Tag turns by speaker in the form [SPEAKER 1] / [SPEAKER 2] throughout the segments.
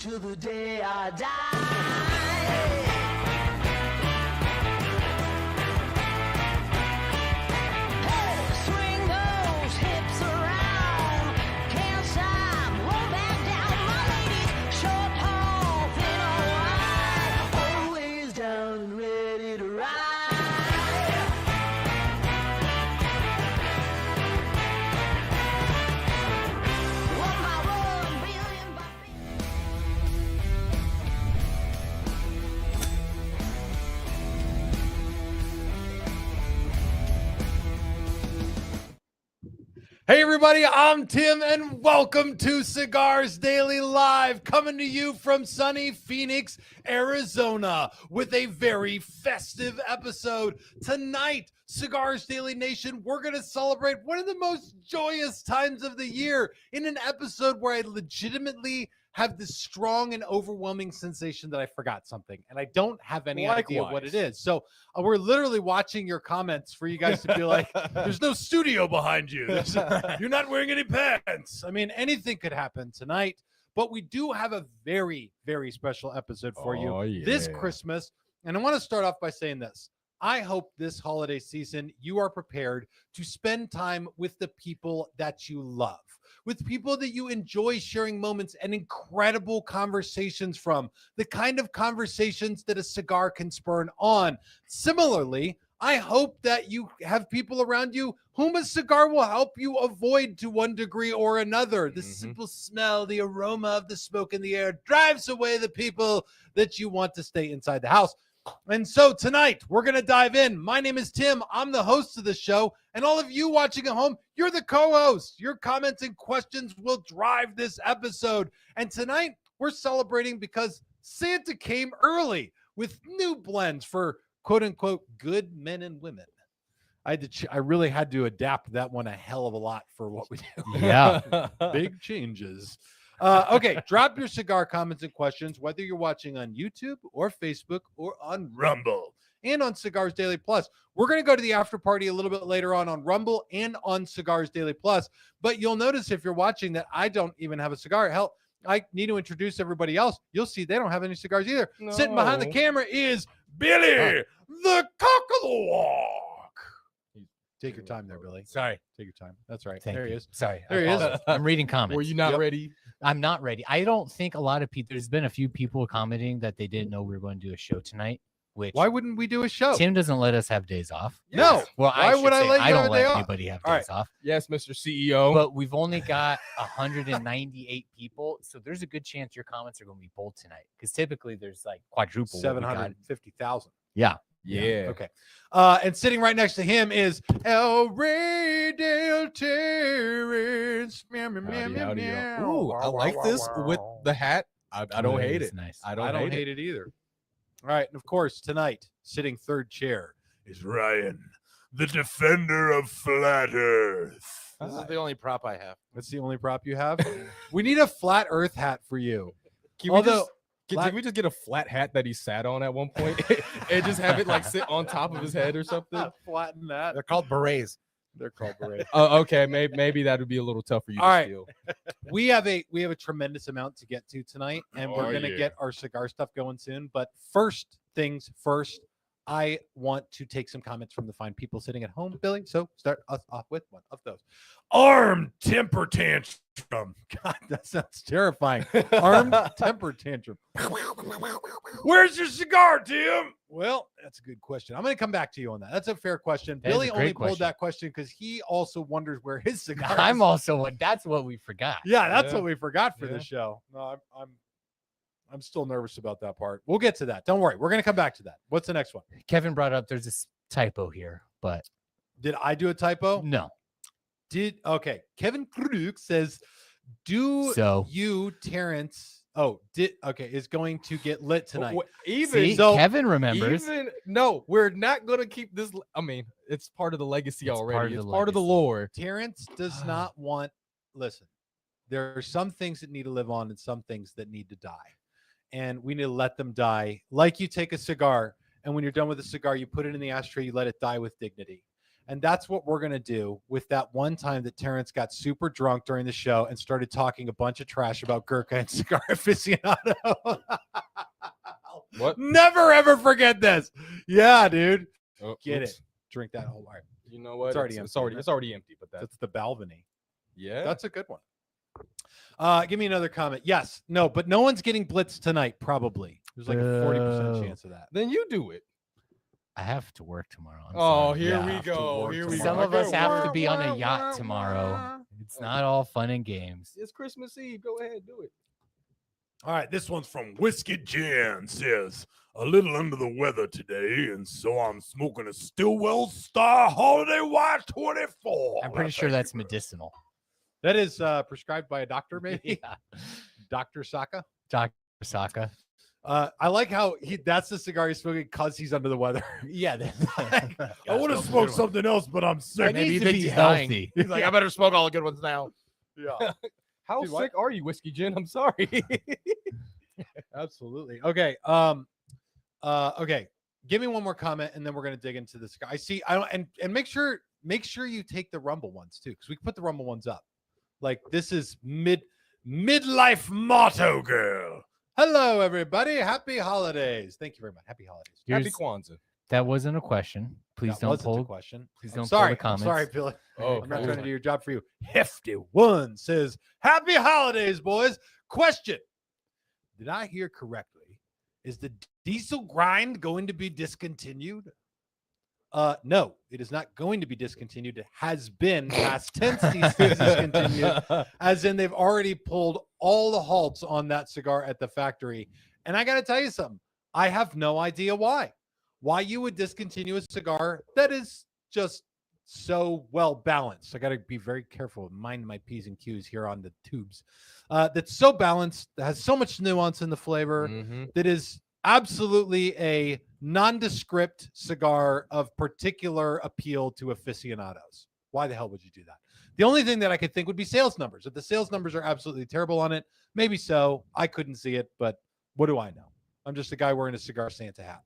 [SPEAKER 1] till the day I die. Hey, swing those hips around. Can't stop, roll back down. My ladies, short, tall, thin or wide. Always down and ready to ride.
[SPEAKER 2] Hey everybody, I'm Tim and welcome to Cigars Daily Live, coming to you from sunny Phoenix, Arizona with a very festive episode. Tonight, Cigars Daily Nation, we're going to celebrate one of the most joyous times of the year in an episode where I legitimately have this strong and overwhelming sensation that I forgot something, and I don't have any idea what it is. So we're literally watching your comments for you guys to be like, there's no studio behind you. You're not wearing any pants. I mean, anything could happen tonight, but we do have a very, very special episode for you this Christmas. And I want to start off by saying this. I hope this holiday season you are prepared to spend time with the people that you love, with people that you enjoy sharing moments and incredible conversations from, the kind of conversations that a cigar can spur on. Similarly, I hope that you have people around you whom a cigar will help you avoid to one degree or another. The simple smell, the aroma of the smoke in the air drives away the people that you want to stay inside the house. And so tonight, we're going to dive in. My name is Tim. I'm the host of the show. And all of you watching at home, you're the co-host. Your comments and questions will drive this episode. And tonight, we're celebrating because Santa came early with new blends for quote-unquote good men and women. I really had to adapt that one a hell of a lot for what we do.
[SPEAKER 3] Yeah.
[SPEAKER 2] Big changes. Okay, drop your cigar comments and questions, whether you're watching on YouTube or Facebook or on Rumble and on Cigars Daily Plus. We're going to go to the after party a little bit later on Rumble and on Cigars Daily Plus. But you'll notice if you're watching that I don't even have a cigar. Hell, I need to introduce everybody else. You'll see they don't have any cigars either.
[SPEAKER 4] No.
[SPEAKER 2] Sitting behind the camera is Billy, the cock of the walk. Take your time there, Billy.
[SPEAKER 3] Sorry.
[SPEAKER 2] Take your time. That's right.
[SPEAKER 3] Thank
[SPEAKER 2] There he
[SPEAKER 3] you.
[SPEAKER 2] is.
[SPEAKER 3] Sorry.
[SPEAKER 2] There he is.
[SPEAKER 3] I'm reading comments.
[SPEAKER 4] Were you not ready?
[SPEAKER 3] I'm not ready. I don't think a lot of people, there's been a few people commenting that they didn't know we were going to do a show tonight, which
[SPEAKER 2] Why wouldn't we do a show?
[SPEAKER 3] Tim doesn't let us have days off.
[SPEAKER 2] No.
[SPEAKER 3] Well,
[SPEAKER 2] Why would I let you
[SPEAKER 3] I
[SPEAKER 2] have
[SPEAKER 3] don't
[SPEAKER 2] a day
[SPEAKER 3] let
[SPEAKER 2] off?
[SPEAKER 3] anybody have
[SPEAKER 2] All
[SPEAKER 3] days off.
[SPEAKER 4] Yes, Mr. CEO.
[SPEAKER 3] But we've only got 198 people, so there's a good chance your comments are going to be bold tonight because typically there's like quadruple. what we got.
[SPEAKER 2] 750,000.
[SPEAKER 3] Yeah.
[SPEAKER 4] yeah.
[SPEAKER 2] Okay. And sitting right next to him is El Rey del Terrence. Meow, meow, meow,
[SPEAKER 4] Howdy,
[SPEAKER 2] meow,
[SPEAKER 4] howdy,
[SPEAKER 2] meow.
[SPEAKER 4] Ooh, I like this with the hat. I don't hate it.
[SPEAKER 3] Nice.
[SPEAKER 4] I
[SPEAKER 2] I don't hate it either. All right. And of course, tonight, sitting third chair is Ryan, the defender of flat earth.
[SPEAKER 5] This is the only prop I have.
[SPEAKER 2] That's the only prop you have? We need a flat earth hat for you.
[SPEAKER 4] Can
[SPEAKER 2] Although,
[SPEAKER 4] we just get a flat hat that he sat on at one point and just have it like sit on top of his head or something?
[SPEAKER 2] Flatten that.
[SPEAKER 5] They're called berets.
[SPEAKER 2] They're called berets.
[SPEAKER 4] Oh, okay. Maybe that would be a little tough for you
[SPEAKER 2] All
[SPEAKER 4] to
[SPEAKER 2] right.
[SPEAKER 4] steal.
[SPEAKER 2] We have a tremendous amount to get to tonight, and we're
[SPEAKER 4] Oh,
[SPEAKER 2] gonna
[SPEAKER 4] yeah.
[SPEAKER 2] get our cigar stuff going soon. But first things first, I want to take some comments from the fine people sitting at home, Billy. So start us off with one of those. Armed temper tantrum. God, that sounds terrifying. Armed temper tantrum. Where's your cigar, Tim? Well, that's a good question. I'm going to come back to you on that. That's a fair question.
[SPEAKER 3] That is
[SPEAKER 2] Billy
[SPEAKER 3] a
[SPEAKER 2] only
[SPEAKER 3] great
[SPEAKER 2] pulled
[SPEAKER 3] question.
[SPEAKER 2] that question because he also wonders where his cigar is.
[SPEAKER 3] I'm also, that's what we forgot.
[SPEAKER 2] Yeah, that's
[SPEAKER 4] Yeah.
[SPEAKER 2] what we forgot for
[SPEAKER 4] Yeah.
[SPEAKER 2] the show. No, I'm still nervous about that part. We'll get to that. Don't worry. We're going to come back to that. What's the next one?
[SPEAKER 3] Kevin brought up there's this typo here, but
[SPEAKER 2] Did I do a typo?
[SPEAKER 3] no.
[SPEAKER 2] Okay. Kevin Krug says, do
[SPEAKER 3] So-
[SPEAKER 2] you, Terrence, is going to get lit tonight.
[SPEAKER 3] See,
[SPEAKER 2] So-
[SPEAKER 3] Kevin remembers.
[SPEAKER 4] No, we're not gonna keep this. I mean, it's part of the legacy
[SPEAKER 3] It's
[SPEAKER 4] already.
[SPEAKER 3] part of
[SPEAKER 4] It's
[SPEAKER 3] the
[SPEAKER 4] part of the
[SPEAKER 3] legacy.
[SPEAKER 4] lore.
[SPEAKER 2] Terrence does not want, listen, there are some things that need to live on and some things that need to die. And we need to let them die. Like you take a cigar, and when you're done with a cigar, you put it in the ashtray, you let it die with dignity. And that's what we're going to do with that one time that Terrence got super drunk during the show and started talking a bunch of trash about Gurkha and Cigar Aficionado.
[SPEAKER 4] What?
[SPEAKER 2] Never, ever forget this. Yeah, dude.
[SPEAKER 4] Oh,
[SPEAKER 2] Get
[SPEAKER 4] oops.
[SPEAKER 2] it. Drink that whole wine.
[SPEAKER 4] You know what?
[SPEAKER 2] It's already
[SPEAKER 4] It's
[SPEAKER 2] empty,
[SPEAKER 4] already empty. But
[SPEAKER 2] That's the Balvenie.
[SPEAKER 4] yeah.
[SPEAKER 2] That's a good one. Give me another comment. Yes. No, but no one's getting blitzed tonight, probably. There's like a 40%
[SPEAKER 3] Boo.
[SPEAKER 2] chance of that.
[SPEAKER 4] Then you do it.
[SPEAKER 3] I have to work tomorrow. I'm
[SPEAKER 4] Oh,
[SPEAKER 3] sorry.
[SPEAKER 4] here
[SPEAKER 2] Yeah,
[SPEAKER 4] we
[SPEAKER 2] have to
[SPEAKER 4] go.
[SPEAKER 2] work
[SPEAKER 4] Here we go.
[SPEAKER 3] Some
[SPEAKER 2] tomorrow.
[SPEAKER 3] of us
[SPEAKER 4] Okay,
[SPEAKER 3] have to
[SPEAKER 4] wah,
[SPEAKER 3] be on a
[SPEAKER 4] wah,
[SPEAKER 3] yacht
[SPEAKER 4] wah,
[SPEAKER 3] tomorrow.
[SPEAKER 4] wah.
[SPEAKER 3] It's not all fun and games.
[SPEAKER 4] It's Christmas Eve. Go ahead, do it.
[SPEAKER 2] All right, this one's from Whiskey Jan. Says, a little under the weather today, and so I'm smoking a Stillwell Star Holiday Watch 24.
[SPEAKER 3] I'm pretty sure that's medicinal.
[SPEAKER 2] That is prescribed by a doctor, maybe?
[SPEAKER 3] Yeah.
[SPEAKER 2] Dr. Saka?
[SPEAKER 3] Dr. Saka.
[SPEAKER 2] I like how that's the cigar he's smoking because he's under the weather.
[SPEAKER 3] Yeah.
[SPEAKER 2] I want to smoke something else, but I'm sick.
[SPEAKER 3] Maybe
[SPEAKER 2] Needs
[SPEAKER 3] he
[SPEAKER 2] to
[SPEAKER 3] thinks
[SPEAKER 2] be
[SPEAKER 3] he's
[SPEAKER 2] healthy.
[SPEAKER 3] dying.
[SPEAKER 5] He's like, I better smoke all the good ones now.
[SPEAKER 2] Yeah,
[SPEAKER 4] How
[SPEAKER 2] Dude, what?
[SPEAKER 4] sick are you, Whiskey Gin? I'm sorry.
[SPEAKER 2] absolutely. Okay. Okay. Give me one more comment, and then we're gonna dig into the cigar. I see. I don't. And make sure you take the Rumble ones too, because we can put the Rumble ones up. Like this is midlife motto, girl. Hello, everybody. Happy holidays. Thank you very much. Happy holidays.
[SPEAKER 4] Happy
[SPEAKER 3] Here's-
[SPEAKER 4] Kwanzaa.
[SPEAKER 3] That wasn't a question. Please
[SPEAKER 2] That
[SPEAKER 3] don't
[SPEAKER 2] wasn't a
[SPEAKER 3] pull.
[SPEAKER 2] question.
[SPEAKER 3] Please
[SPEAKER 2] I'm
[SPEAKER 3] don't
[SPEAKER 2] sorry.
[SPEAKER 3] pull the comments.
[SPEAKER 2] I'm sorry, Billy.
[SPEAKER 4] Oh,
[SPEAKER 2] I'm not
[SPEAKER 4] cool.
[SPEAKER 2] trying to do your job for you. Hefty One says, Happy holidays, boys. Question. Did I hear correctly? Is the diesel grind going to be discontinued? No, it is not going to be discontinued. It has been past tense discontinued, as in they've already pulled all the halts on that cigar at the factory. And I got to tell you something. I have no idea why you would discontinue a cigar that is just so well balanced. I got to be very careful and mind my P's and Q's here on the tubes. That's so balanced, that has so much nuance in the flavor,
[SPEAKER 4] Mhm.
[SPEAKER 2] that is absolutely a nondescript cigar of particular appeal to aficionados. Why the hell would you do that? The only thing that I could think would be sales numbers. If the sales numbers are absolutely terrible on it, maybe so. I couldn't see it, but what do I know? I'm just a guy wearing a Cigar Santa hat.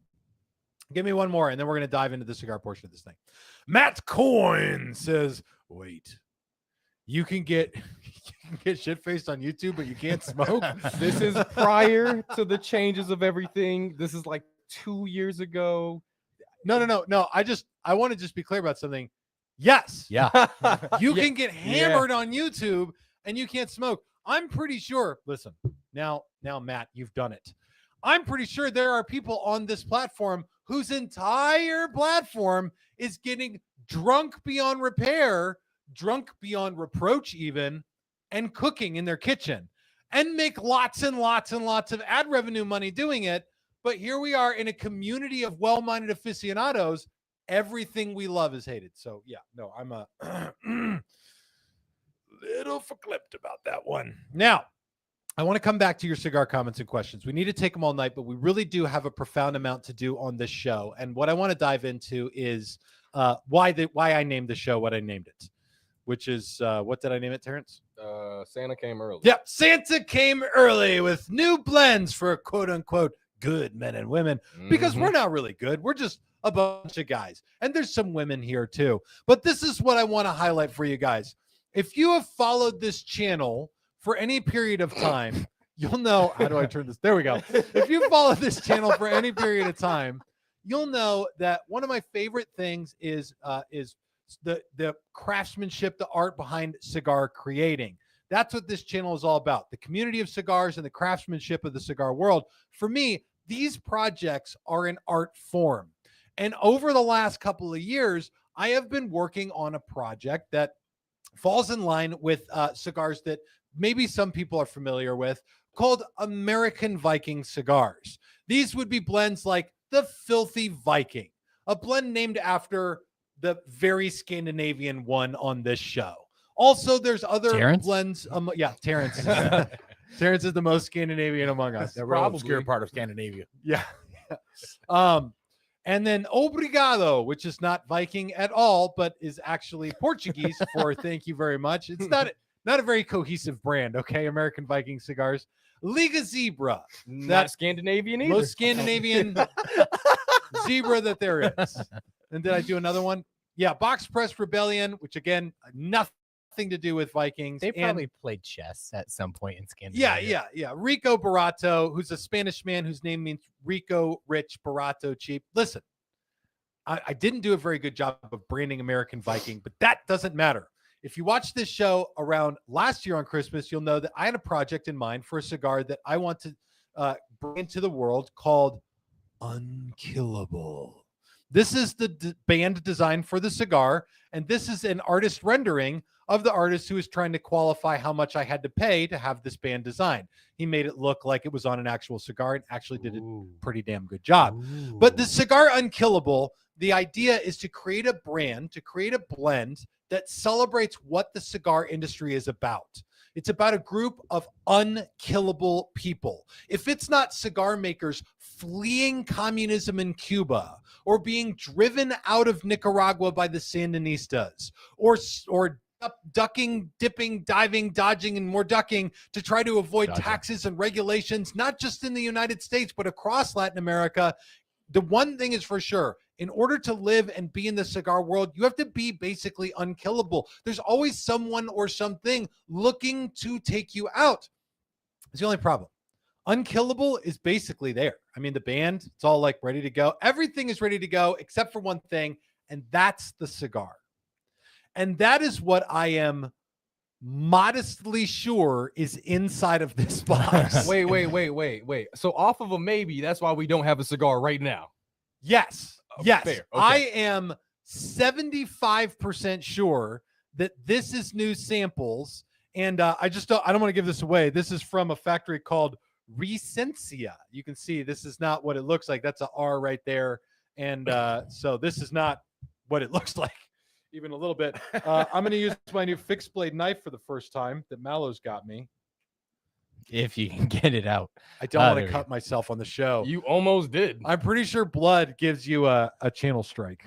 [SPEAKER 2] Give me one more, and then we're going to dive into the cigar portion of this thing. Matt Coyne says, wait, you can get shit-faced on YouTube, but you can't smoke?
[SPEAKER 4] This is prior to the changes of everything. This is like 2 years ago.
[SPEAKER 2] No. I want to just be clear about something. Yes,
[SPEAKER 3] Yeah.
[SPEAKER 2] you
[SPEAKER 4] Yeah,
[SPEAKER 2] can get hammered on YouTube, and you can't smoke. I'm pretty sure. Listen, now, Matt, you've done it. I'm pretty sure there are people on this platform whose entire platform is getting drunk beyond repair, drunk beyond reproach even, and cooking in their kitchen and make lots and lots and lots of ad revenue money doing it. But here we are in a community of well-minded aficionados. Everything we love is hated. So yeah, no, I'm a little verklempt about that one. Now, I want to come back to your cigar comments and questions. We need to take them all night, but we really do have a profound amount to do on this show. And what I want to dive into is why I named the show what I named it, which is what did I name it, Terrence?
[SPEAKER 4] Santa came early.
[SPEAKER 2] Yep, Santa came early with new blends for quote unquote good men and women, because
[SPEAKER 4] Mhm.
[SPEAKER 2] we're not really good. We're just a bunch of guys, and there's some women here too. But this is what I want to highlight for you guys. If you have followed this channel for any period of time, you'll know. How do I turn this? There we go. If you follow this channel for any period of time, you'll know that one of my favorite things is the craftsmanship, the art behind cigar creating. That's what this channel is all about. The community of cigars and the craftsmanship of the cigar world. For me, these projects are an art form. And over the last couple of years, I have been working on a project that falls in line with cigars that maybe some people are familiar with, called American Viking cigars. These would be blends like the Filthy Viking, a blend named after the very Scandinavian one on this show. Also, there's other
[SPEAKER 3] Terrence?
[SPEAKER 2] blends. Terrence. Terrence is the most Scandinavian among us.
[SPEAKER 5] The real obscure
[SPEAKER 4] Probably.
[SPEAKER 5] part of Scandinavia.
[SPEAKER 2] Yeah. And then Obrigado, which is not Viking at all, but is actually Portuguese for thank you very much. It's not a very cohesive brand, okay? American Viking cigars. Liga Zebra,
[SPEAKER 4] Not Scandinavian either.
[SPEAKER 2] most Scandinavian zebra that there is. And did I do another one? Yeah, Box Press Rebellion, which again, nothing to do with Vikings.
[SPEAKER 3] They
[SPEAKER 2] And-
[SPEAKER 3] probably played chess at some point in Scandinavia.
[SPEAKER 2] yeah. Rico Barato, who's a Spanish man whose name means Rico, rich, Barato, cheap. Listen, I didn't do a very good job of branding American Viking, but that doesn't matter. If you watch this show around last year on Christmas, you'll know that I had a project in mind for a cigar that I want to bring into the world called Unkillable. This is the band design for the cigar, and this is an artist rendering of the artist who was trying to qualify how much I had to pay to have this band design. He made it look like it was on an actual cigar and actually did a pretty damn good job. But the cigar Unkillable, the idea is to create a brand, to create a blend that celebrates what the cigar industry is about. It's about a group of unkillable people. If it's not cigar makers fleeing communism in Cuba, or being driven out of Nicaragua by the Sandinistas, or ducking, dipping, diving, dodging, and more ducking to try to avoid taxes and regulations, not just in the United States, but across Latin America, the one thing is for sure, in order to live and be in the cigar world, you have to be basically unkillable. There's always someone or something looking to take you out. It's the only problem. Unkillable is basically there. I mean, the band, it's all like ready to go. Everything is ready to go except for one thing, and that's the cigar. And that is what I am modestly sure is inside of this box.
[SPEAKER 4] Wait. So off of a maybe, that's why we don't have a cigar right now.
[SPEAKER 2] Yes. Yes.
[SPEAKER 4] Fair. Okay.
[SPEAKER 2] I am 75% sure that this is new samples. And I don't want to give this away. This is from a factory called Recensia. You can see this is not what it looks like. That's a R right there. And so this is not what it looks like, even a little bit. I'm going to use my new fixed blade knife for the first time that Mallow's got me.
[SPEAKER 3] If you can get it out.
[SPEAKER 2] I don't want
[SPEAKER 3] there
[SPEAKER 2] to
[SPEAKER 3] we
[SPEAKER 2] cut myself on the show.
[SPEAKER 4] You almost did.
[SPEAKER 2] I'm pretty sure blood gives you a channel strike.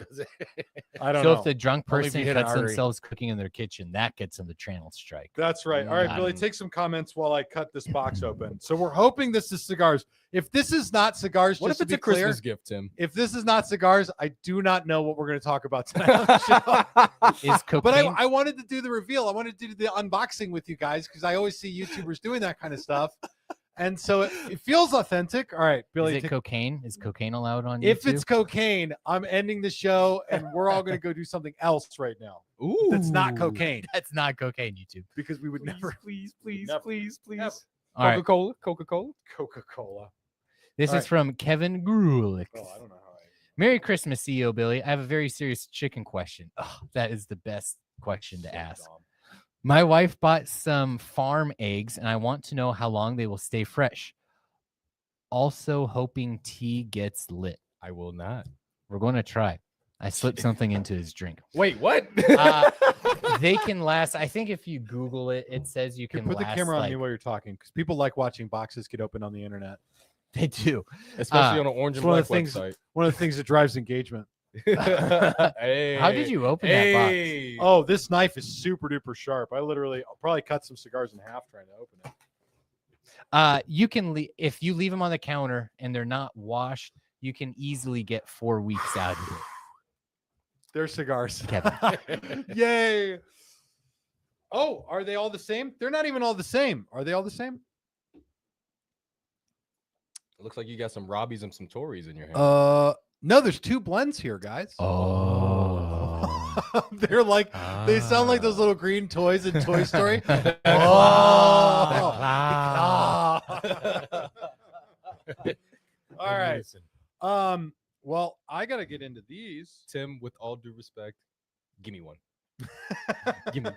[SPEAKER 2] I don't
[SPEAKER 3] So
[SPEAKER 2] know.
[SPEAKER 3] if the drunk
[SPEAKER 2] Only if you
[SPEAKER 3] person
[SPEAKER 2] hit an
[SPEAKER 3] cuts
[SPEAKER 2] artery.
[SPEAKER 3] themselves cooking in their kitchen, that gets them the channel strike.
[SPEAKER 2] That's right. All right,
[SPEAKER 3] I
[SPEAKER 2] Billy,
[SPEAKER 3] don't-
[SPEAKER 2] take some comments while I cut this box open. So we're hoping this is cigars. If this is not cigars,
[SPEAKER 4] What
[SPEAKER 2] just
[SPEAKER 4] if
[SPEAKER 2] to
[SPEAKER 4] it's
[SPEAKER 2] be
[SPEAKER 4] a
[SPEAKER 2] clear,
[SPEAKER 4] Christmas gift, Tim?
[SPEAKER 2] if this is not cigars, I do not know what we're going to talk about tonight on the show.
[SPEAKER 3] Is cocaine?
[SPEAKER 2] But I wanted to do the reveal. I wanted to do the unboxing with you guys because I always see YouTubers doing that kind of stuff. And so it feels authentic. All right, Billy.
[SPEAKER 3] Is it cocaine? Is cocaine allowed on
[SPEAKER 2] If
[SPEAKER 3] YouTube?
[SPEAKER 2] it's cocaine, I'm ending the show and we're all going to go do something else right now.
[SPEAKER 4] Ooh,
[SPEAKER 2] That's not cocaine
[SPEAKER 3] That's not cocaine, YouTube.
[SPEAKER 2] because we would never.
[SPEAKER 4] Please,
[SPEAKER 2] Never.
[SPEAKER 4] please.
[SPEAKER 2] Never.
[SPEAKER 3] All right.
[SPEAKER 4] Coca-Cola.
[SPEAKER 2] Coca-Cola.
[SPEAKER 3] This
[SPEAKER 2] All
[SPEAKER 3] is
[SPEAKER 2] right.
[SPEAKER 3] from Kevin Grulich.
[SPEAKER 2] Oh, I don't know how I.
[SPEAKER 3] Merry Christmas, CEO Billy. I have a very serious chicken question. Oh, that is the best question to ask. My wife bought some farm eggs, and I want to know how long they will stay fresh. Also, hoping tea gets lit.
[SPEAKER 4] I will not.
[SPEAKER 3] We're going to try. I slipped something into his drink.
[SPEAKER 4] Wait, what?
[SPEAKER 3] They can last. I think if you Google it, it says you
[SPEAKER 2] Can
[SPEAKER 3] can
[SPEAKER 2] put the
[SPEAKER 3] last,
[SPEAKER 2] camera on
[SPEAKER 3] like,
[SPEAKER 2] me while you're talking because people like watching boxes get opened on the internet.
[SPEAKER 3] They do.
[SPEAKER 4] Especially on an orange
[SPEAKER 2] it's
[SPEAKER 4] and
[SPEAKER 2] one
[SPEAKER 4] black
[SPEAKER 2] of the things-
[SPEAKER 4] website.
[SPEAKER 2] One of the things that drives engagement.
[SPEAKER 4] Hey.
[SPEAKER 3] How did you open that box?
[SPEAKER 4] Hey.
[SPEAKER 2] Oh, this knife is super duper sharp. I'll probably cut some cigars in half trying to open it.
[SPEAKER 3] You can if you leave them on the counter and they're not washed, you can easily get 4 weeks out of it.
[SPEAKER 2] They're cigars.
[SPEAKER 3] Kevin.
[SPEAKER 2] Yay. Oh, are they all the same? They're not even all the same. Are they all the same?
[SPEAKER 4] It looks like you got some Robbies and some Tories in your hand.
[SPEAKER 2] No, there's two blends here, guys.
[SPEAKER 3] Oh.
[SPEAKER 2] They're like they sound like those little green toys in Toy Story. All right. Well, I gotta get into these.
[SPEAKER 4] Tim, with all due respect, give me one.
[SPEAKER 2] Give me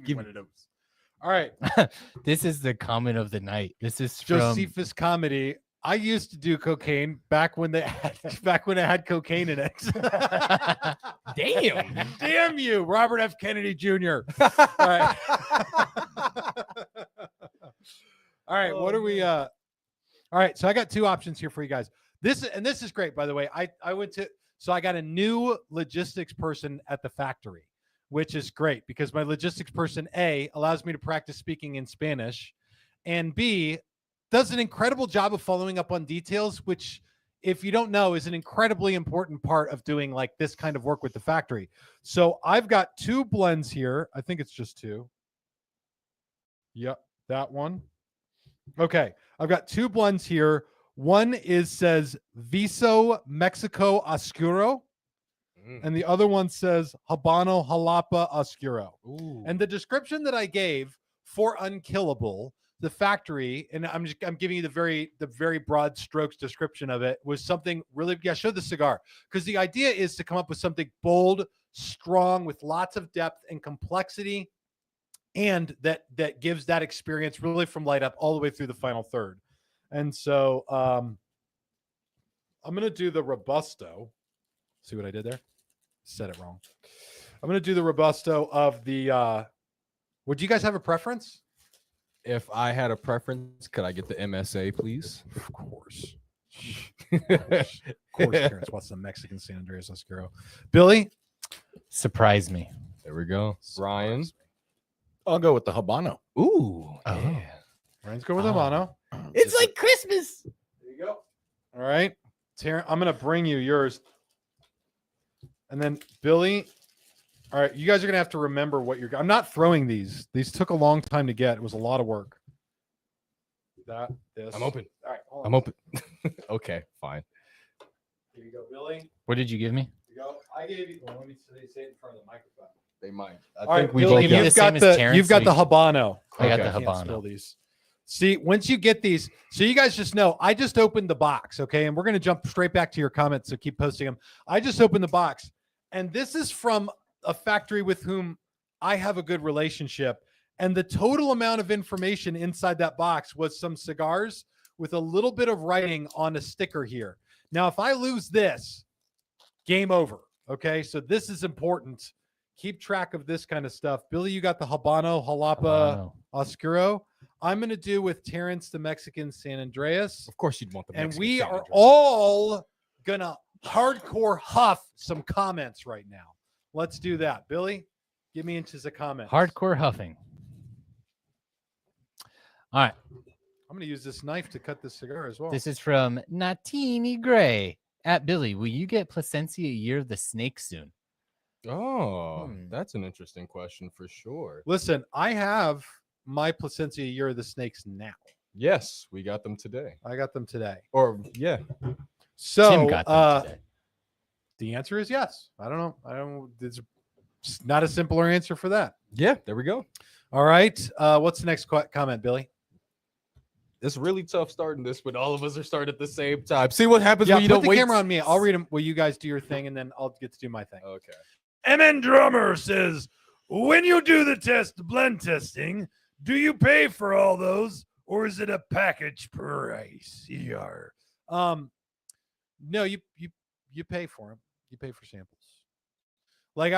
[SPEAKER 3] Give
[SPEAKER 2] one of those. All right.
[SPEAKER 3] This is the comment of the night. This is from
[SPEAKER 2] Josephus Comedy. I used to do cocaine back when it had cocaine in it.
[SPEAKER 4] Damn.
[SPEAKER 2] Damn you, Robert F. Kennedy Jr. All right. All right, what are we all right, so I got two options here for you guys. This is great, by the way. I got a new logistics person at the factory, which is great because my logistics person A allows me to practice speaking in Spanish, and B does an incredible job of following up on details, which if you don't know, is an incredibly important part of doing like this kind of work with the factory. So I've got 2 blends here. I think it's just 2. Yep, that one. Okay, I've got 2 blends here. One says Viso Mexico Oscuro, and the other one says Habano Jalapa Oscuro.
[SPEAKER 4] Ooh.
[SPEAKER 2] And the description that I gave for Unkillable, the factory, and I'm giving you the very broad strokes description of it, was something really, yeah, show the cigar, because the idea is to come up with something bold, strong, with lots of depth and complexity, and that gives that experience really from light up all the way through the final third. And so I'm gonna do the Robusto. See what I did there? Said it wrong. I'm gonna do the Robusto of the would you guys have a preference?
[SPEAKER 4] If I had a preference, could I get the MSA, please?
[SPEAKER 2] Of course. Of course, Terrence wants the Mexican San Andreas Oscuro. Billy?
[SPEAKER 3] Surprise me.
[SPEAKER 4] There we go. Ryan.
[SPEAKER 5] I'll go with the Habano.
[SPEAKER 4] Ooh.
[SPEAKER 3] Oh.
[SPEAKER 4] Yeah.
[SPEAKER 2] Ryan's go with Habano.
[SPEAKER 5] It's like Christmas.
[SPEAKER 2] There you go. All right. Terrence, I'm gonna bring you yours. And then Billy. All right, you guys are gonna have to remember what you're. I'm not throwing these. These took a long time to get. It was a lot of work. This.
[SPEAKER 4] I'm open.
[SPEAKER 2] All right, hold on.
[SPEAKER 4] I'm open. Okay, fine.
[SPEAKER 2] Here you go, Billy.
[SPEAKER 3] What did you give me?
[SPEAKER 2] Here you go. I gave you. Well, let me say it in front of the microphone.
[SPEAKER 4] They might.
[SPEAKER 2] All right,
[SPEAKER 4] we
[SPEAKER 2] Billy,
[SPEAKER 3] both got-
[SPEAKER 2] you've
[SPEAKER 3] the
[SPEAKER 2] got
[SPEAKER 3] same as
[SPEAKER 2] the
[SPEAKER 3] Terrence,
[SPEAKER 2] you've got
[SPEAKER 3] so
[SPEAKER 2] the
[SPEAKER 3] you-
[SPEAKER 2] Habano.
[SPEAKER 3] I got
[SPEAKER 2] Okay,
[SPEAKER 3] the
[SPEAKER 2] can't
[SPEAKER 3] Habano.
[SPEAKER 2] spill these. See, once you get these, so you guys just know, I just opened the box, okay? And we're going to jump straight back to your comments, so keep posting them. I just opened the box, and this is from a factory with whom I have a good relationship. And the total amount of information inside that box was some cigars with a little bit of writing on a sticker here. Now, if I lose this, game over, okay? So this is important. Keep track of this kind of stuff. Billy, you got the Habano Jalapa
[SPEAKER 3] Habano.
[SPEAKER 2] Oscuro. I'm going to do with Terrence the Mexican San Andreas.
[SPEAKER 4] Of course, you'd want the.
[SPEAKER 2] And
[SPEAKER 4] Mexican
[SPEAKER 2] we
[SPEAKER 4] San
[SPEAKER 2] are
[SPEAKER 4] Andreas.
[SPEAKER 2] all going to hardcore huff some comments right now. Let's do that. Billy, get me into the comments.
[SPEAKER 3] Hardcore huffing. All right.
[SPEAKER 2] I'm going to use this knife to cut this cigar as well.
[SPEAKER 3] This is from Natini Gray. At Billy, will you get Placencia Year of the Snake soon?
[SPEAKER 4] Oh, that's an interesting question for sure.
[SPEAKER 2] Listen, I have my Placencia Year of the Snakes now.
[SPEAKER 4] Yes, we got them today.
[SPEAKER 2] I got them today.
[SPEAKER 4] Or yeah,
[SPEAKER 2] So
[SPEAKER 3] Tim got them today.
[SPEAKER 2] the answer is yes. I don't know. There's not a simpler answer for that.
[SPEAKER 4] yeah. There we go.
[SPEAKER 2] All right. What's the next comment, Billy?
[SPEAKER 4] It's really tough starting this when all of us are starting at the same time. See what happens
[SPEAKER 2] Yeah,
[SPEAKER 4] when you
[SPEAKER 2] put
[SPEAKER 4] don't
[SPEAKER 2] the
[SPEAKER 4] wait.
[SPEAKER 2] camera on me. I'll read them. Will you guys do your thing, and then I'll get to do my thing.
[SPEAKER 4] Okay.
[SPEAKER 2] MN Drummer says, when you do the blend testing, do you pay for all those, or is it a package price? No, you pay for them. You pay for samples. Like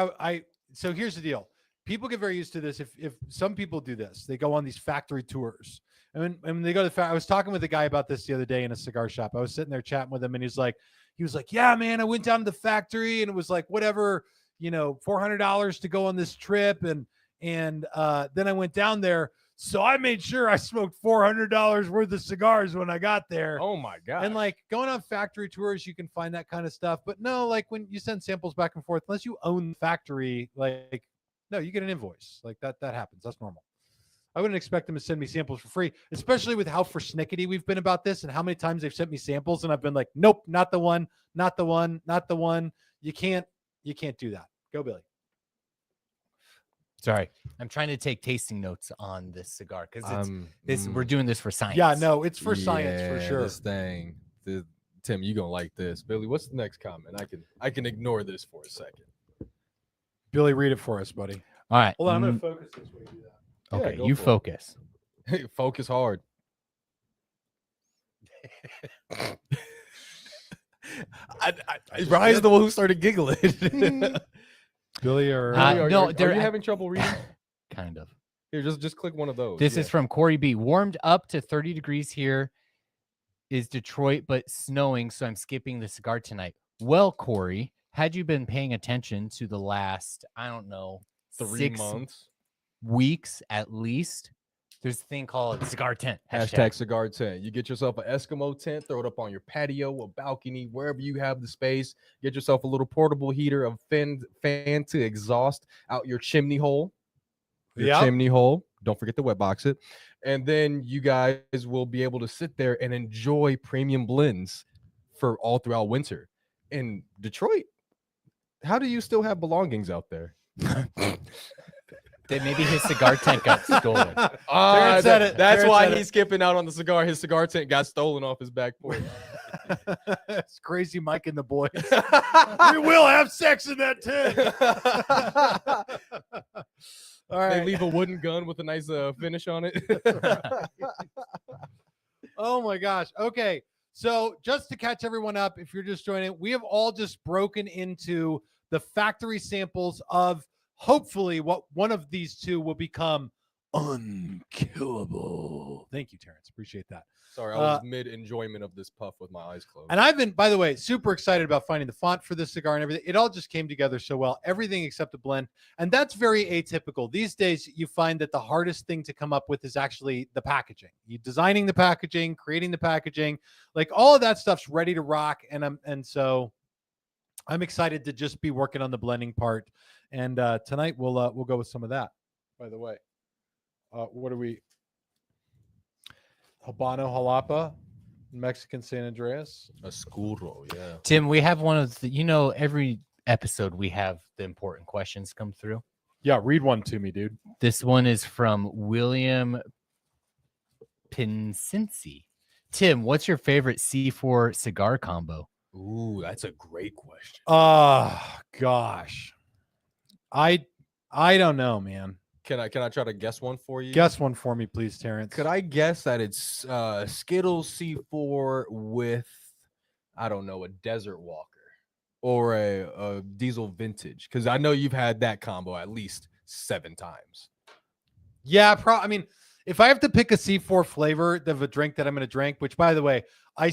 [SPEAKER 2] so here's the deal. People get very used to this. If some people do this, they go on these factory tours. And when they go to the I was talking with a guy about this the other day in a cigar shop. I was sitting there chatting with him, and he was like, yeah, man, I went down to the factory, and it was like whatever, $400 to go on this trip, and then I went down there, so I made sure I smoked $400 worth of cigars when I got there.
[SPEAKER 4] Oh my god.
[SPEAKER 2] And like going on factory tours, you can find that kind of stuff. But no, like when you send samples back and forth, unless you own the factory, like no, you get an invoice. Like that happens. That's normal. I wouldn't expect them to send me samples for free, especially with how persnickety we've been about this and how many times they've sent me samples and I've been like, nope, not the one, not the one, not the one. You can't do that. Go, Billy.
[SPEAKER 3] Sorry, I'm trying to take tasting notes on this cigar because we're doing this for science.
[SPEAKER 2] Yeah, no, it's for science for sure.
[SPEAKER 4] This thing, Tim, you gonna like this. Billy, what's the next comment? I can ignore this for a second.
[SPEAKER 2] Billy, read it for us, buddy.
[SPEAKER 3] All right.
[SPEAKER 2] Hold on, I'm gonna focus this way. Do that.
[SPEAKER 3] Okay,
[SPEAKER 4] go
[SPEAKER 3] you
[SPEAKER 4] for it.
[SPEAKER 3] focus.
[SPEAKER 4] Focus hard. Ryan's the one who started giggling.
[SPEAKER 2] Billy or
[SPEAKER 3] No,
[SPEAKER 4] are
[SPEAKER 3] they're
[SPEAKER 4] you having trouble reading?
[SPEAKER 3] kind of.
[SPEAKER 4] Here, just click one of those.
[SPEAKER 3] This
[SPEAKER 4] Yeah.
[SPEAKER 3] is from Corey B. Warmed up to 30 degrees here is Detroit, but snowing, so I'm skipping the cigar tonight. Well, Corey, had you been paying attention to the last, I don't know,
[SPEAKER 4] 3
[SPEAKER 3] 6
[SPEAKER 4] months.
[SPEAKER 3] weeks at least, There's a thing called cigar tent.
[SPEAKER 4] Hashtag cigar tent. You get yourself an Eskimo tent, throw it up on your patio, a balcony, wherever you have the space. Get yourself a little portable heater, a fan to exhaust out your chimney hole. Chimney hole. Don't forget to wet box it. And then you guys will be able to sit there and enjoy premium blends for all throughout winter. In Detroit, how do you still have belongings out there?
[SPEAKER 3] That maybe his cigar tent got stolen.
[SPEAKER 2] Terrence said it.
[SPEAKER 4] That's
[SPEAKER 2] Terrence
[SPEAKER 4] why
[SPEAKER 2] said
[SPEAKER 4] he's skipping out on the cigar. His cigar tent got stolen off his back porch.
[SPEAKER 2] It's crazy Mike and the boys. We will have sex in that tent. All right.
[SPEAKER 4] They leave a wooden gun with a nice finish on it.
[SPEAKER 2] Oh my gosh. Okay. So just to catch everyone up, if you're just joining, we have all just broken into the factory samples of hopefully what one of these two will become unkillable. Thank you, Terrence. Appreciate that.
[SPEAKER 4] Sorry, I was mid enjoyment of this puff with my eyes closed.
[SPEAKER 2] And I've been, by the way, super excited about finding the font for this cigar and everything. It all just came together so well. Everything except the blend. And that's very atypical. These days, you find that the hardest thing to come up with is actually the packaging. You designing the packaging, creating the packaging, like all of that stuff's ready to rock. And so I'm excited to just be working on the blending part. And tonight we'll go with some of that. By the way, what are we? Habano Jalapa, Mexican San Andreas.
[SPEAKER 4] Oscuro, yeah.
[SPEAKER 3] Tim, we have one of the, every episode we have the important questions come through.
[SPEAKER 2] Yeah, read one to me, dude.
[SPEAKER 3] This one is from William Pincinci. Tim, what's your favorite C4 cigar combo?
[SPEAKER 4] Ooh, that's a great question.
[SPEAKER 2] Oh gosh. I don't know, man.
[SPEAKER 4] Can I try to guess one for you?
[SPEAKER 2] Guess one for me, please, Terrence.
[SPEAKER 4] Could I guess that it's Skittles C4 with, I don't know, a Desert Walker or a Diesel Vintage? Because I know you've had that combo at least 7 times.
[SPEAKER 2] Yeah, I mean, if I have to pick a C4 flavor of a drink that I'm going to drink, which, by the way, I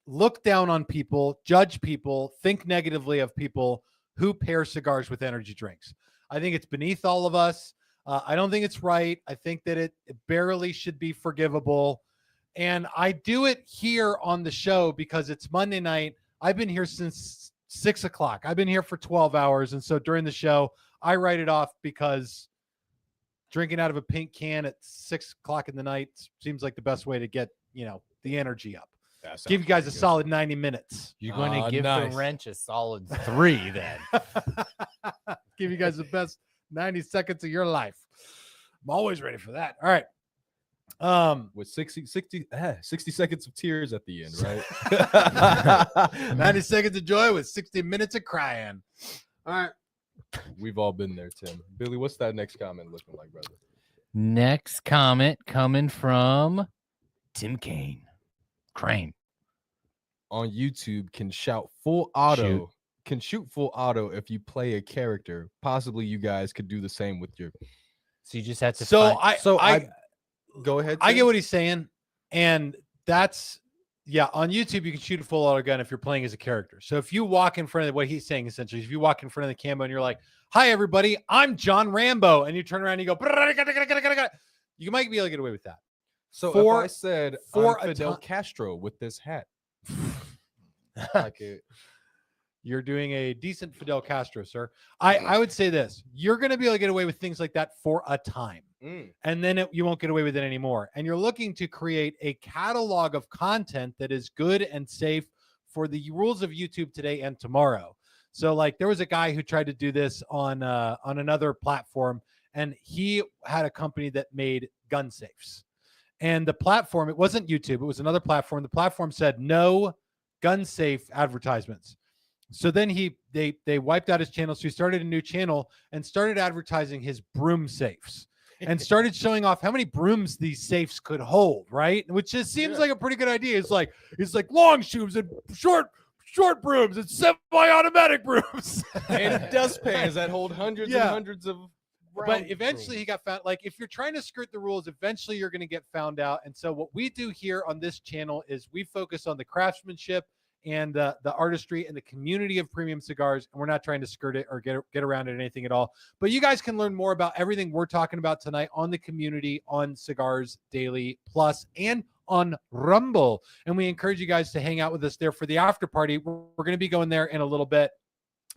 [SPEAKER 2] look down on people, judge people, think negatively of people who pair cigars with energy drinks. I think it's beneath all of us. I don't think it's right. I think that it barely should be forgivable. And I do it here on the show because it's Monday night. I've been here since 6 o'clock. I've been here for 12 hours. And so during the show, I write it off because drinking out of a pink can at 6 o'clock in the night seems like the best way to get, the energy up. Give you guys a solid 90 minutes.
[SPEAKER 3] You're going to give
[SPEAKER 4] nice.
[SPEAKER 3] the wrench a solid 3 then.
[SPEAKER 2] Give you guys the best 90 seconds of your life. I'm always ready for that. All right.
[SPEAKER 4] With 60 seconds of tears at the end, right?
[SPEAKER 2] 90 seconds of joy with 60 minutes of crying. All right.
[SPEAKER 4] We've all been there, Tim. Billy, what's that next comment looking like, brother?
[SPEAKER 3] Next comment coming from Tim Crane.
[SPEAKER 4] On YouTube, can shout full auto. Can shoot full auto if you play a character. Possibly you guys could do the same with your.
[SPEAKER 3] So you just have to.
[SPEAKER 2] So
[SPEAKER 4] I go ahead.
[SPEAKER 2] I
[SPEAKER 4] Tim.
[SPEAKER 2] get what he's saying, and that's on YouTube you can shoot a full auto gun if you're playing as a character. So if you walk in front of what he's saying essentially, if you walk in front of the camo and you're like, "Hi everybody, I'm John Rambo," and you turn around and you go, you might be able to get away with that.
[SPEAKER 4] So
[SPEAKER 2] for-
[SPEAKER 4] if I said
[SPEAKER 2] for
[SPEAKER 4] I'm
[SPEAKER 2] a
[SPEAKER 4] Fidel
[SPEAKER 2] ti-
[SPEAKER 4] Castro with this hat, like it.
[SPEAKER 2] You're doing a decent Fidel Castro, sir. I would say this. You're going to be able to get away with things like that for a time. And then you won't get away with it anymore. And you're looking to create a catalog of content that is good and safe for the rules of YouTube today and tomorrow. So like there was a guy who tried to do this on another platform, and he had a company that made gun safes. And the platform, it wasn't YouTube, it was another platform. The platform said no gun safe advertisements. So then they wiped out his channel. So he started a new channel and started advertising his broom safes and started showing off how many brooms these safes could hold, right? Which just seems like a pretty good idea. It's like long shoes and short brooms and semi-automatic brooms
[SPEAKER 4] And dustpans that hold hundreds and hundreds of.
[SPEAKER 2] But eventually he got found. Like if you're trying to skirt the rules, eventually you're going to get found out. And so what we do here on this channel is we focus on the craftsmanship and the artistry and the community of premium cigars. And we're not trying to skirt it or get around it or anything at all. But you guys can learn more about everything we're talking about tonight on the community, on Cigars Daily Plus, and on Rumble. And we encourage you guys to hang out with us there for the after party. We're going to be going there in a little bit.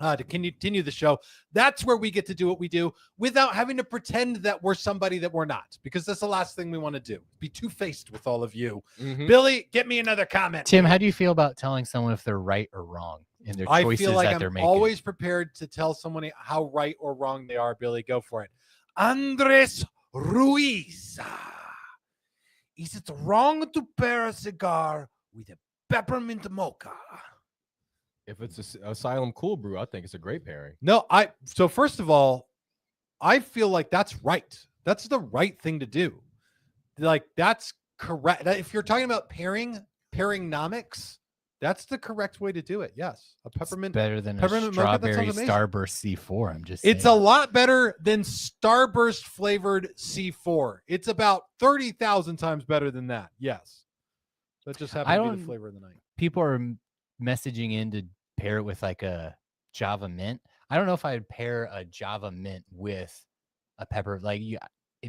[SPEAKER 2] To continue the show. That's where we get to do what we do without having to pretend that we're somebody that we're not, because that's the last thing we want to do. Be two-faced with all of you. Billy, get me another comment.
[SPEAKER 3] Tim, how do you feel about telling someone if they're right or wrong in their
[SPEAKER 2] I
[SPEAKER 3] choices
[SPEAKER 2] feel like
[SPEAKER 3] that they're
[SPEAKER 2] I'm
[SPEAKER 3] making?
[SPEAKER 2] always prepared to tell someone how right or wrong they are. Billy, go for it. Andres Ruiz. Is it wrong to pair a cigar with a peppermint mocha?
[SPEAKER 4] If it's a Asylum Cool Brew, I think it's a great pairing.
[SPEAKER 2] No, so first of all, I feel like that's right. That's the right thing to do. Like, that's correct. If you're talking about pairingnomics, that's the correct way to do it. Yes. A peppermint.
[SPEAKER 3] It's better than a
[SPEAKER 2] peppermint mocha, that
[SPEAKER 3] strawberry
[SPEAKER 2] sounds amazing.
[SPEAKER 3] Starburst C4. I'm just
[SPEAKER 2] It's a lot better than Starburst flavored C4. It's about 30,000 times better than that. Yes. That just happens to be the flavor of the night.
[SPEAKER 3] People are messaging in to pair it with like a Java mint. I don't know if I'd pair a Java mint with a pepper. Like,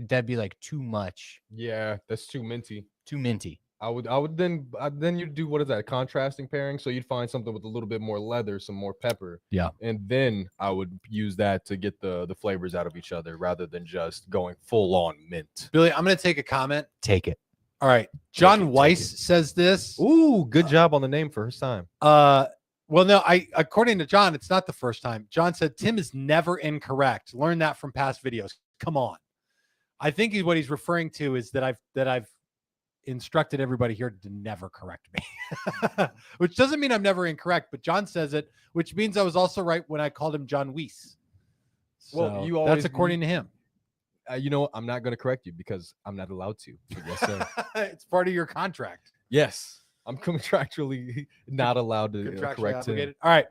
[SPEAKER 3] that'd be like too much.
[SPEAKER 4] Yeah, that's too minty.
[SPEAKER 3] Too minty.
[SPEAKER 4] I would then you'd do, what is that, contrasting pairing? So you'd find something with a little bit more leather, some more pepper.
[SPEAKER 3] Yeah.
[SPEAKER 4] And then I would use that to get the flavors out of each other rather than just going full on mint.
[SPEAKER 2] Billy, I'm going to take a comment.
[SPEAKER 3] Take it.
[SPEAKER 2] All right. John Weiss says this.
[SPEAKER 4] Ooh, good job on the name first time.
[SPEAKER 2] Well, no, according to John, it's not the first time. John said Tim is never incorrect. Learn that from past videos. Come on. I think what he's referring to is that I've instructed everybody here to never correct me, which doesn't mean I'm never incorrect, but John says it, which means I was also right when I called him John Weiss. So
[SPEAKER 4] Well,
[SPEAKER 2] that's according to him.
[SPEAKER 4] You know, I'm not going to correct you because I'm not allowed to. Yes, sir.
[SPEAKER 2] It's part of your contract.
[SPEAKER 4] Yes, I'm contractually not allowed to correct him.
[SPEAKER 2] All right.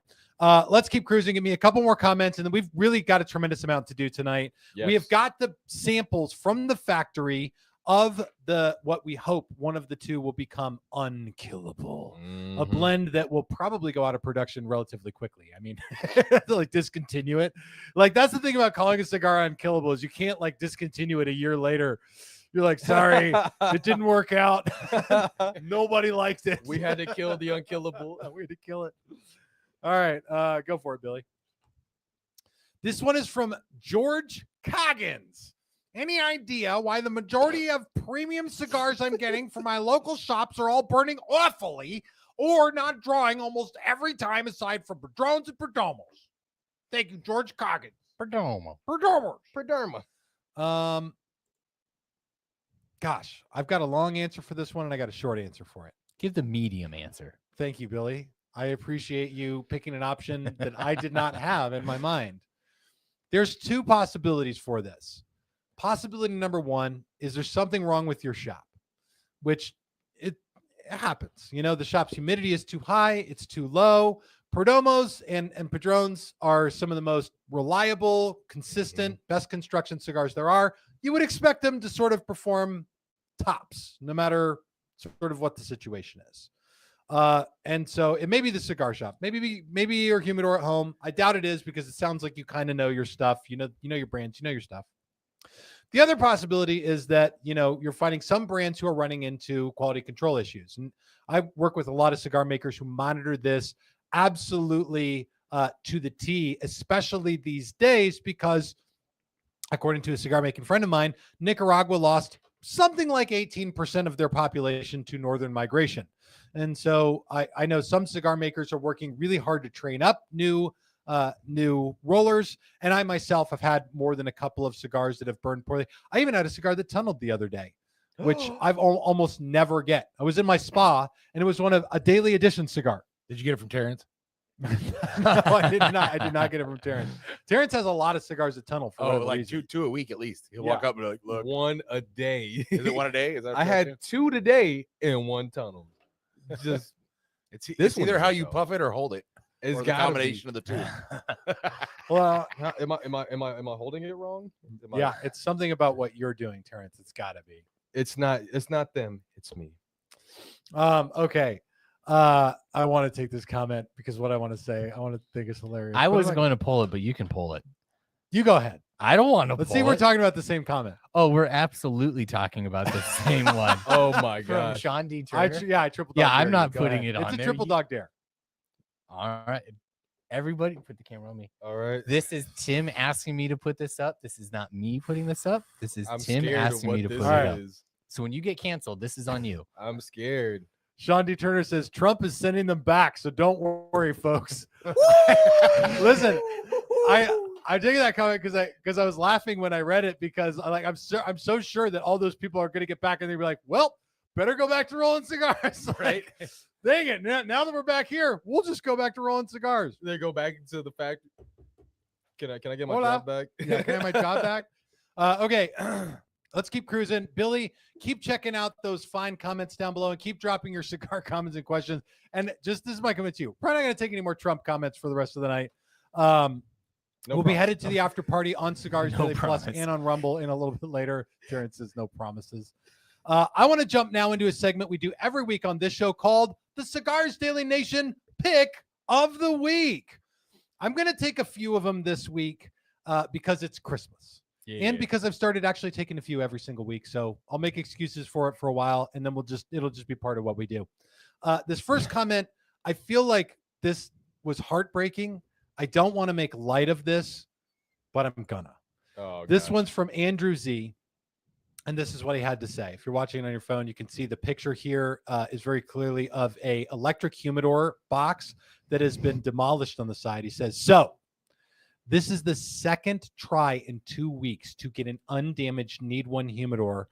[SPEAKER 2] Let's keep cruising. Give me a couple more comments, and then we've really got a tremendous amount to do tonight.
[SPEAKER 4] Yes.
[SPEAKER 2] We have got the samples from the factory of what we hope one of the two will become unkillable. A blend that will probably go out of production relatively quickly. I mean, like discontinue it. Like, that's the thing about calling a cigar unkillable, is you can't like discontinue it a year later. You're like, sorry, it didn't work out. Nobody liked it.
[SPEAKER 4] We had to kill the unkillable.
[SPEAKER 2] We had to kill it. All right, go for it, Billy. This one is from George Coggins. Any idea why the majority of premium cigars I'm getting from my local shops are all burning awfully or not drawing almost every time, aside from Padrones and Perdomos? Thank you, George Coggins.
[SPEAKER 3] Perdomo.
[SPEAKER 4] Perderma.
[SPEAKER 2] Gosh, I've got a long answer for this one, and I got a short answer for it.
[SPEAKER 3] Give the medium answer.
[SPEAKER 2] Thank you, Billy. I appreciate you picking an option that I did not have in my mind. There's two possibilities for this. Possibility number one is there's something wrong with your shop, which it happens. You know, the shop's humidity is too high, it's too low. Perdomos and Padrones are some of the most reliable, consistent, best construction cigars there are. You would expect them to sort of perform tops, no matter sort of what the situation is. And so it may be the cigar shop, maybe your humidor at home. I doubt it is, because it sounds like you kind of know your stuff. You know your brands, you know your stuff. The other possibility is that, you're finding some brands who are running into quality control issues. And I work with a lot of cigar makers who monitor this absolutely to the T, especially these days, because according to a cigar making friend of mine, Nicaragua lost something like 18% of their population to northern migration. And so I know some cigar makers are working really hard to train up new rollers. And I myself have had more than a couple of cigars that have burned poorly. I even had a cigar that tunneled the other day, which I've almost never get. I was in my spa, and it was a daily edition cigar.
[SPEAKER 5] Did you get it from Terrence?
[SPEAKER 2] No, I did not. I did not get it from Terrence. Terrence has a lot of cigars that tunnel for whatever
[SPEAKER 5] like
[SPEAKER 2] reason.
[SPEAKER 5] two a week at least. He'll walk up and be like, look.
[SPEAKER 4] One a day.
[SPEAKER 5] Is it one a day? Is that
[SPEAKER 4] I had 2 today in one tunnel. Just
[SPEAKER 5] it's either
[SPEAKER 4] one
[SPEAKER 5] how
[SPEAKER 4] does,
[SPEAKER 5] you
[SPEAKER 4] though.
[SPEAKER 5] puff it or hold it.
[SPEAKER 4] It's
[SPEAKER 5] Or the
[SPEAKER 4] gotta
[SPEAKER 5] combination of the two.
[SPEAKER 2] Well,
[SPEAKER 4] Am I holding it wrong?
[SPEAKER 2] yeah, it's something about what you're doing, Terrence. It's got to be.
[SPEAKER 4] It's not them. It's me.
[SPEAKER 2] Okay. I want to take this comment because what I want to say, I want to think it's hilarious.
[SPEAKER 3] I
[SPEAKER 2] What
[SPEAKER 3] was
[SPEAKER 2] am
[SPEAKER 3] going to pull it, but you can pull it.
[SPEAKER 2] You go ahead.
[SPEAKER 3] I don't want to
[SPEAKER 2] Let's
[SPEAKER 3] pull
[SPEAKER 2] see if we're
[SPEAKER 3] it.
[SPEAKER 2] talking about the same comment.
[SPEAKER 3] Oh, we're absolutely talking about the same one.
[SPEAKER 4] Oh my
[SPEAKER 3] From
[SPEAKER 4] gosh.
[SPEAKER 3] Sean D.
[SPEAKER 2] I
[SPEAKER 3] Turner.
[SPEAKER 2] I triple dog
[SPEAKER 3] Yeah,
[SPEAKER 2] dare
[SPEAKER 3] I'm
[SPEAKER 2] you.
[SPEAKER 3] not
[SPEAKER 2] Go
[SPEAKER 3] putting
[SPEAKER 2] ahead.
[SPEAKER 3] it on
[SPEAKER 2] It's a
[SPEAKER 3] there.
[SPEAKER 2] triple dog dare.
[SPEAKER 3] All right. Everybody put the camera on me.
[SPEAKER 4] All right.
[SPEAKER 3] This is Tim asking me to put this up. This is not me putting this up. This is
[SPEAKER 4] I'm
[SPEAKER 3] Tim
[SPEAKER 4] scared of
[SPEAKER 3] asking
[SPEAKER 4] what
[SPEAKER 3] me to
[SPEAKER 4] this
[SPEAKER 3] put
[SPEAKER 2] Alright.
[SPEAKER 3] it up.
[SPEAKER 4] is.
[SPEAKER 3] So when you get canceled, this is on you.
[SPEAKER 4] I'm scared.
[SPEAKER 2] Sean D. Turner says Trump is sending them back, so don't worry, folks. Listen, I dig that comment because I was laughing when I read it because I'm so sure that all those people are going to get back and they'll be like, well, better go back to rolling cigars, right? Dang it! Now that we're back here, we'll just go back to rolling cigars.
[SPEAKER 4] They go back into the factory. Can I get my
[SPEAKER 2] Hola.
[SPEAKER 4] job back?
[SPEAKER 2] Yeah, can I have my job back? Okay, let's keep cruising. Billy, keep checking out those fine comments down below and keep dropping your cigar comments and questions. And just this is my comment to you. Probably not going to take any more Trump comments for the rest of the night.
[SPEAKER 4] No
[SPEAKER 2] We'll be
[SPEAKER 4] problem.
[SPEAKER 2] headed to the after party on Cigars
[SPEAKER 3] No
[SPEAKER 2] Daily Plus
[SPEAKER 3] promise.
[SPEAKER 2] and on Rumble in a little bit later. Terrence says no promises. I want to jump now into a segment we do every week on this show called the Cigars Daily Nation Pick of the Week. I'm going to take a few of them this week because it's Christmas. And because I've started actually taking a few every single week. So I'll make excuses for it for a while and then it'll just be part of what we do. This first comment, I feel like this was heartbreaking. I don't want to make light of this, but I'm gonna.
[SPEAKER 4] Oh,
[SPEAKER 2] This
[SPEAKER 4] gosh.
[SPEAKER 2] one's from Andrew Z. And this is what he had to say. If you're watching it on your phone, you can see the picture here is very clearly of a electric humidor box that has been demolished on the side. He says, so this is the second try in 2 weeks to get an undamaged Need One humidor.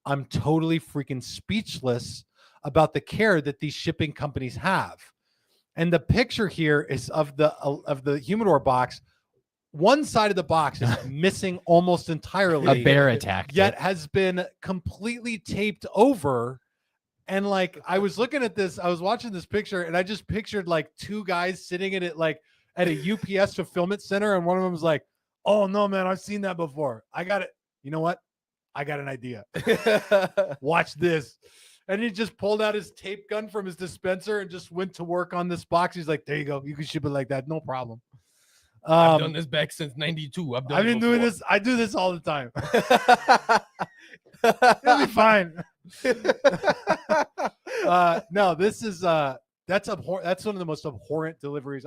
[SPEAKER 2] I'm totally freaking speechless about the care that these shipping companies have. And the picture here is of the humidor box. One side of the box is missing almost entirely.
[SPEAKER 3] A bear attacked
[SPEAKER 2] Yet
[SPEAKER 3] it.
[SPEAKER 2] has been completely taped over. And like I was looking at this, I was watching this picture, and I just pictured like two guys sitting in it like at a UPS fulfillment center, and one of them was like, "Oh no, man, I've seen that before. I got it. You know what? I got an idea. Watch this." And he just pulled out his tape gun from his dispenser and just went to work on this box. He's like, "There you go. You can ship it like that, no problem."
[SPEAKER 4] I've done this back since '92. I've
[SPEAKER 2] been doing this. I do this all the time. It'll be fine. No, this is that's one of the most abhorrent deliveries.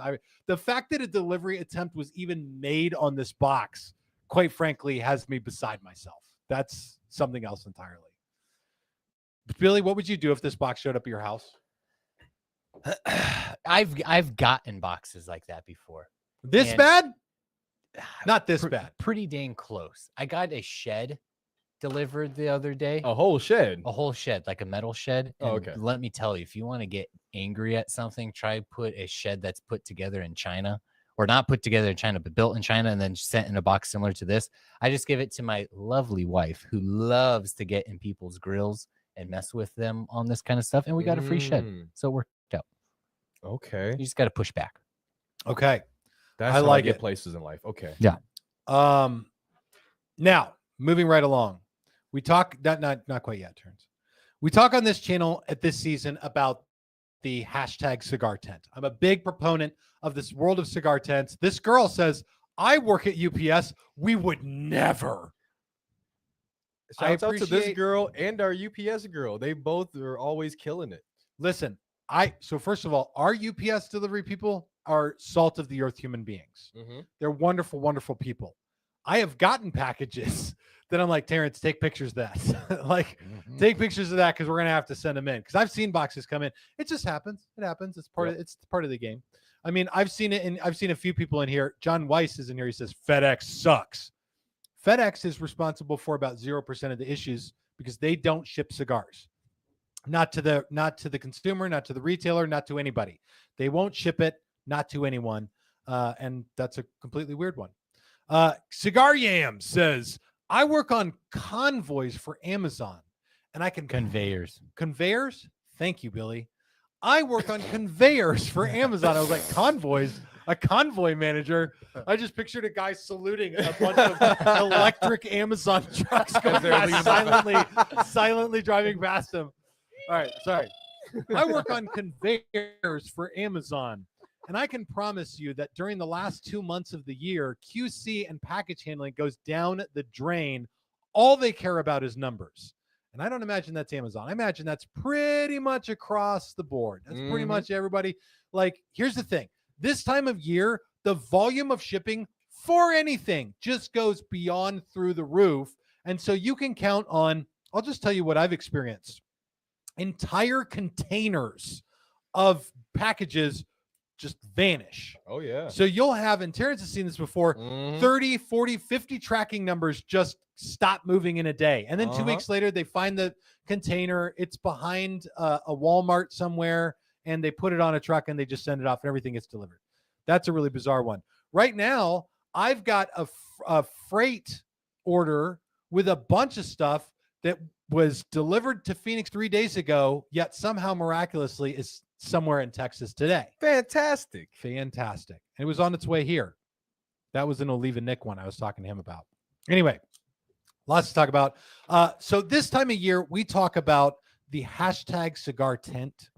[SPEAKER 2] The fact that a delivery attempt was even made on this box, quite frankly, has me beside myself. That's something else entirely. Billy, what would you do if this box showed up at your house?
[SPEAKER 3] I've gotten boxes like that before.
[SPEAKER 2] This
[SPEAKER 3] And-
[SPEAKER 2] bad? Not this
[SPEAKER 3] Pre-
[SPEAKER 2] bad.
[SPEAKER 3] Pretty dang close. I got a shed delivered the other day.
[SPEAKER 4] A whole shed.
[SPEAKER 3] A whole shed, like a metal shed.
[SPEAKER 4] Oh,
[SPEAKER 3] And
[SPEAKER 4] okay.
[SPEAKER 3] let me tell you, if you want to get angry at something, try put a shed that's put together in China, or not put together in China, but built in China and then sent in a box similar to this. I just give it to my lovely wife who loves to get in people's grills and mess with them on this kind of stuff. And we got a free shed.
[SPEAKER 4] Mm,
[SPEAKER 3] So it worked out.
[SPEAKER 4] Okay.
[SPEAKER 3] You just got to push back.
[SPEAKER 2] Okay.
[SPEAKER 4] That's
[SPEAKER 2] I
[SPEAKER 4] how
[SPEAKER 2] like
[SPEAKER 4] I get
[SPEAKER 2] it.
[SPEAKER 4] places in life. Okay.
[SPEAKER 2] Now moving right along, we talk not quite yet, Terrence. We talk on this channel at this season about the hashtag cigar tent. I'm a big proponent of this world of cigar tents. This girl says, I work at UPS. We would never. I
[SPEAKER 4] Shout out to this
[SPEAKER 2] appreciate-
[SPEAKER 4] girl and our UPS girl. They both are always killing it.
[SPEAKER 2] Listen, so first of all, our UPS delivery people are salt of the earth human beings. They're wonderful, wonderful people. I have gotten packages that I'm like, Terrence, take pictures of that. Like, take pictures of that because we're gonna have to send them in. Because I've seen boxes come in. It just happens. It happens. It's part of the game. I mean, I've seen it, and I've seen a few people in here. John Weiss is in here. He says FedEx sucks. FedEx is responsible for about 0% of the issues because they don't ship cigars. Not to the consumer, not to the retailer, not to anybody. They won't ship it, not to anyone. And that's a completely weird one. Cigar Yam says, I work on convoys for Amazon and I can
[SPEAKER 3] Conveyors.
[SPEAKER 2] conveyors. Thank you, Billy. I work on conveyors for Amazon. I was like, convoys, a convoy manager. I just pictured a guy saluting a bunch of electric Amazon trucks going
[SPEAKER 4] they're
[SPEAKER 2] past, silently driving past him. All right, sorry. I work on conveyors for Amazon, and I can promise you that during the last 2 months of the year, QC and package handling goes down the drain. All they care about is numbers. And I don't imagine that's Amazon. I imagine that's pretty much across the board. That's pretty much everybody. Like, here's the thing. This time of year, the volume of shipping for anything just goes beyond through the roof. And so you can count on, I'll just tell you what I've experienced. Entire containers of packages just vanish.
[SPEAKER 4] Oh, yeah.
[SPEAKER 2] So you'll have, and Terrence has seen this before, 30, 40, 50 tracking numbers just stop moving in a day. And then 2 weeks later, they find the container. It's behind a Walmart somewhere, and they put it on a truck, and they just send it off, and everything gets delivered. That's a really bizarre one. Right now, I've got a freight order with a bunch of stuff that was delivered to Phoenix 3 days ago, yet somehow miraculously is somewhere in Texas today.
[SPEAKER 4] Fantastic.
[SPEAKER 2] It was on its way here. That was an Oliva Nick one I was talking to him about. Anyway, lots to talk about. So this time of year, we talk about the hashtag cigar tent.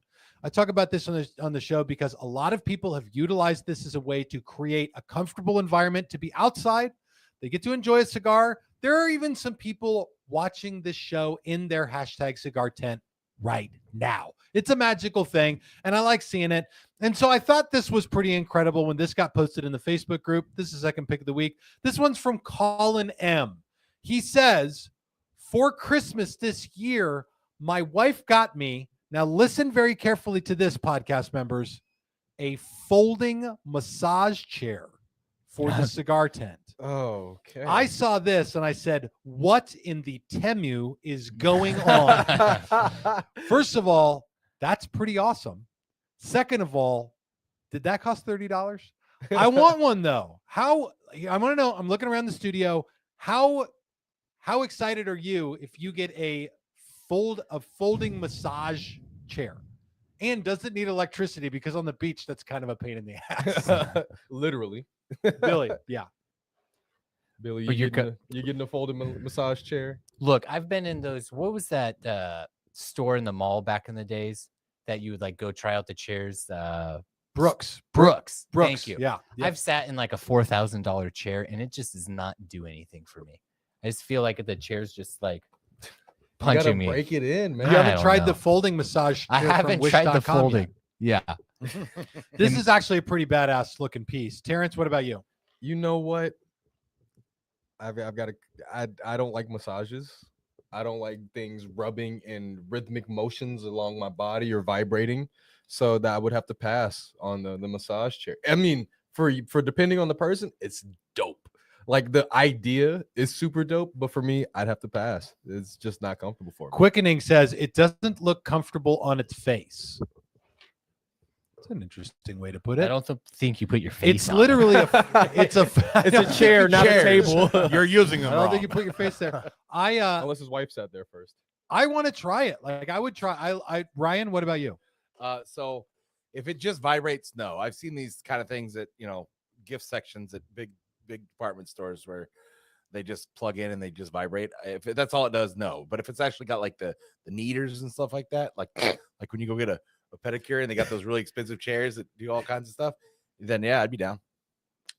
[SPEAKER 2] I talk about this on the show because a lot of people have utilized this as a way to create a comfortable environment to be outside. They get to enjoy a cigar. There are even some people watching this show in their hashtag cigar tent right now. It's a magical thing, and I like seeing it. And so I thought this was pretty incredible when this got posted in the Facebook group. This is the second pick of the week. This one's from Colin M. He says, for Christmas this year, my wife got me, now listen very carefully to this, podcast members, a folding massage chair for the cigar tent.
[SPEAKER 4] Okay.
[SPEAKER 2] I saw this and I said, what in the Temu is going on? First of all, that's pretty awesome. Second of all, did that cost $30? I want one though. I want to know, I'm looking around the studio. How excited are you if you get a folding massage chair? And does it need electricity? Because on the beach, that's kind of a pain in the ass.
[SPEAKER 4] Literally.
[SPEAKER 2] Billy, yeah.
[SPEAKER 4] Billy,
[SPEAKER 3] But
[SPEAKER 4] you're getting a folded massage chair?
[SPEAKER 3] Look, I've been in those. What was that store in the mall back in the days that you would like go try out the chairs?
[SPEAKER 2] Brooks.
[SPEAKER 3] Thank you.
[SPEAKER 2] Yeah.
[SPEAKER 3] I've sat in like a $4,000 chair, and it just does not do anything for me. I just feel like the chair's just like punching me.
[SPEAKER 4] Break it in, man.
[SPEAKER 2] You
[SPEAKER 3] I
[SPEAKER 2] haven't
[SPEAKER 3] don't
[SPEAKER 2] tried
[SPEAKER 3] know.
[SPEAKER 2] the folding massage chair
[SPEAKER 3] I haven't
[SPEAKER 2] from
[SPEAKER 3] tried the
[SPEAKER 2] wish.com
[SPEAKER 3] folding.
[SPEAKER 2] yet.
[SPEAKER 3] Yeah.
[SPEAKER 2] This is actually a pretty badass looking piece. Terrence, what about you?
[SPEAKER 4] You know what? I've got to. I don't like massages. I don't like things rubbing in rhythmic motions along my body or vibrating. So that I would have to pass on the massage chair. I mean, for depending on the person, it's dope. Like the idea is super dope, but for me, I'd have to pass. It's just not comfortable for me.
[SPEAKER 2] Quickening says it doesn't look comfortable on its face. That's an interesting way to put it.
[SPEAKER 3] I don't think you put your face.
[SPEAKER 2] It's
[SPEAKER 3] on
[SPEAKER 2] literally
[SPEAKER 3] it.
[SPEAKER 2] it's a
[SPEAKER 4] chair, not a
[SPEAKER 5] Chairs.
[SPEAKER 4] table.
[SPEAKER 5] You're using
[SPEAKER 2] I
[SPEAKER 5] them
[SPEAKER 2] don't think you put your face there.
[SPEAKER 4] Unless his wife sat there first.
[SPEAKER 2] I want to try it. Like I would try. Ryan, what about you?
[SPEAKER 5] So if it just vibrates, no. I've seen these kind of things at gift sections at big department stores where they just plug in and they just vibrate. If that's all it does, no. But if it's actually got like the kneaders and stuff like that, like when you go get a pedicure and they got those really expensive chairs that do all kinds of stuff, then yeah, I'd be down.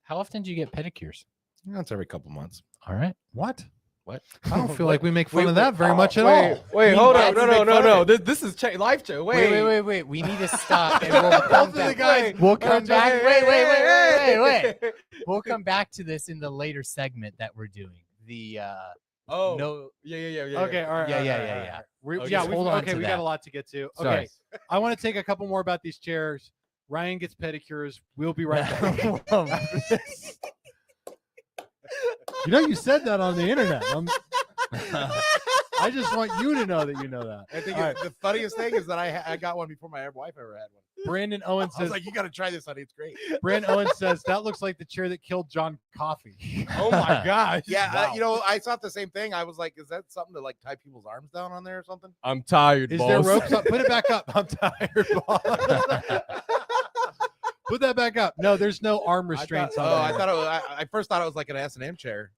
[SPEAKER 3] How often do you get pedicures?
[SPEAKER 5] That's every couple months.
[SPEAKER 3] All right.
[SPEAKER 2] What?
[SPEAKER 5] What?
[SPEAKER 2] I don't feel like we make fun of that very much at
[SPEAKER 4] Wait,
[SPEAKER 2] all.
[SPEAKER 4] wait, hold on.
[SPEAKER 3] that's
[SPEAKER 4] No. This is life change.
[SPEAKER 3] Wait. We need to stop. And we'll come
[SPEAKER 2] Both of the
[SPEAKER 3] back.
[SPEAKER 2] guys.
[SPEAKER 3] We'll come back. Wait.
[SPEAKER 4] Wait.
[SPEAKER 3] We'll come back to this in the later segment that we're doing. The
[SPEAKER 4] Oh,
[SPEAKER 3] no.
[SPEAKER 4] yeah.
[SPEAKER 2] Okay, all right.
[SPEAKER 3] Yeah,
[SPEAKER 2] all right,
[SPEAKER 3] yeah,
[SPEAKER 2] all
[SPEAKER 3] yeah,
[SPEAKER 2] right,
[SPEAKER 3] yeah.
[SPEAKER 2] all right.
[SPEAKER 3] Okay,
[SPEAKER 2] Yeah,
[SPEAKER 3] just hold on to
[SPEAKER 2] we got
[SPEAKER 3] that.
[SPEAKER 2] a lot to get to.
[SPEAKER 3] Sorry.
[SPEAKER 2] Okay, I want to take a couple more about these chairs. Ryan gets pedicures. We'll be right back. You said that on the internet. I just want you to know that you know that.
[SPEAKER 5] I think
[SPEAKER 2] All right.
[SPEAKER 5] the funniest thing is that I got one before my wife ever had one.
[SPEAKER 2] Brandon Owen
[SPEAKER 5] I was
[SPEAKER 2] says.
[SPEAKER 5] like, you got to try this, honey. It's great.
[SPEAKER 2] Brandon Owen says that looks like the chair that killed John Coffey.
[SPEAKER 4] Oh my gosh.
[SPEAKER 5] Yeah,
[SPEAKER 2] Wow.
[SPEAKER 5] I thought the same thing. I was like, is that something to like tie people's arms down on there or something?
[SPEAKER 4] I'm tired,
[SPEAKER 2] Is
[SPEAKER 4] boss.
[SPEAKER 2] there ropes up? Put it back up. I'm tired, boss. Put that back up. No, there's no arm restraints on
[SPEAKER 5] I
[SPEAKER 2] there.
[SPEAKER 5] thought it was, I first thought it was like an S&M chair.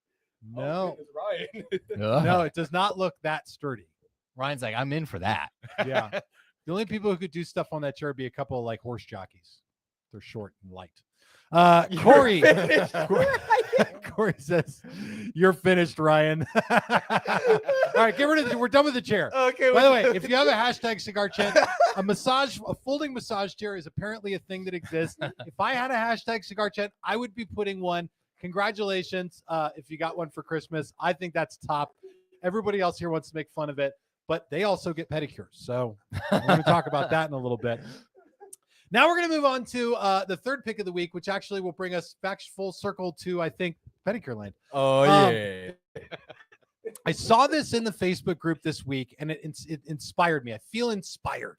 [SPEAKER 2] No,
[SPEAKER 4] Right.
[SPEAKER 2] no, it does not look that sturdy.
[SPEAKER 3] Ryan's like, I'm in for that.
[SPEAKER 2] Yeah. The only people who could do stuff on that chair would be a couple of like horse jockeys. They're short and light. Corey, Corey says, "You're finished, Ryan." All right, get rid of it. We're done with the chair.
[SPEAKER 4] Okay.
[SPEAKER 2] By the way, if you have a hashtag cigar chat, a folding massage chair is apparently a thing that exists. If I had a hashtag cigar chat, I would be putting one. Congratulations if you got one for Christmas. I think that's top. Everybody else here wants to make fun of it, but they also get pedicures. So we're going to talk about that in a little bit. Now we're going to move on to the third pick of the week, which actually will bring us back full circle to, I think, pedicure land.
[SPEAKER 4] Oh, yeah.
[SPEAKER 2] I saw this in the Facebook group this week, and it inspired me. I feel inspired,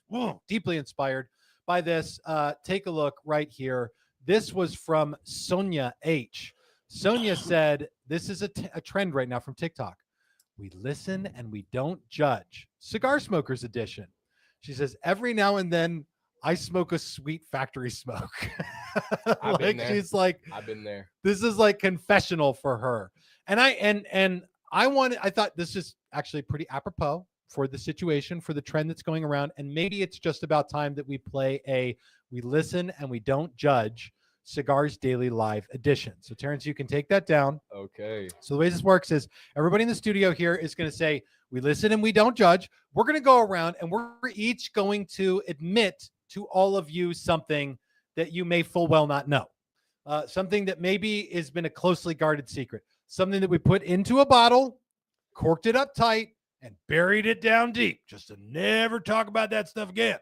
[SPEAKER 2] deeply inspired by this. Take a look right here. This was from Sonia H. Sonia said, this is a trend right now from TikTok. We listen and we don't judge. Cigar Smokers Edition. She says, every now and then I smoke a sweet factory smoke. Like she's like,
[SPEAKER 4] I've been there.
[SPEAKER 2] This is like confessional for her. And I thought this is actually pretty apropos for the situation, for the trend that's going around. And maybe it's just about time that we play we listen and we don't judge Cigars Daily Live edition. So Terrence, you can take that down.
[SPEAKER 4] Okay.
[SPEAKER 2] So the way this works is everybody in the studio here is going to say, we listen and we don't judge. We're going to go around and we're each going to admit to all of you something that you may full well not know. Something that maybe has been a closely guarded secret. Something that we put into a bottle, corked it up tight, and buried it down deep just to never talk about that stuff again.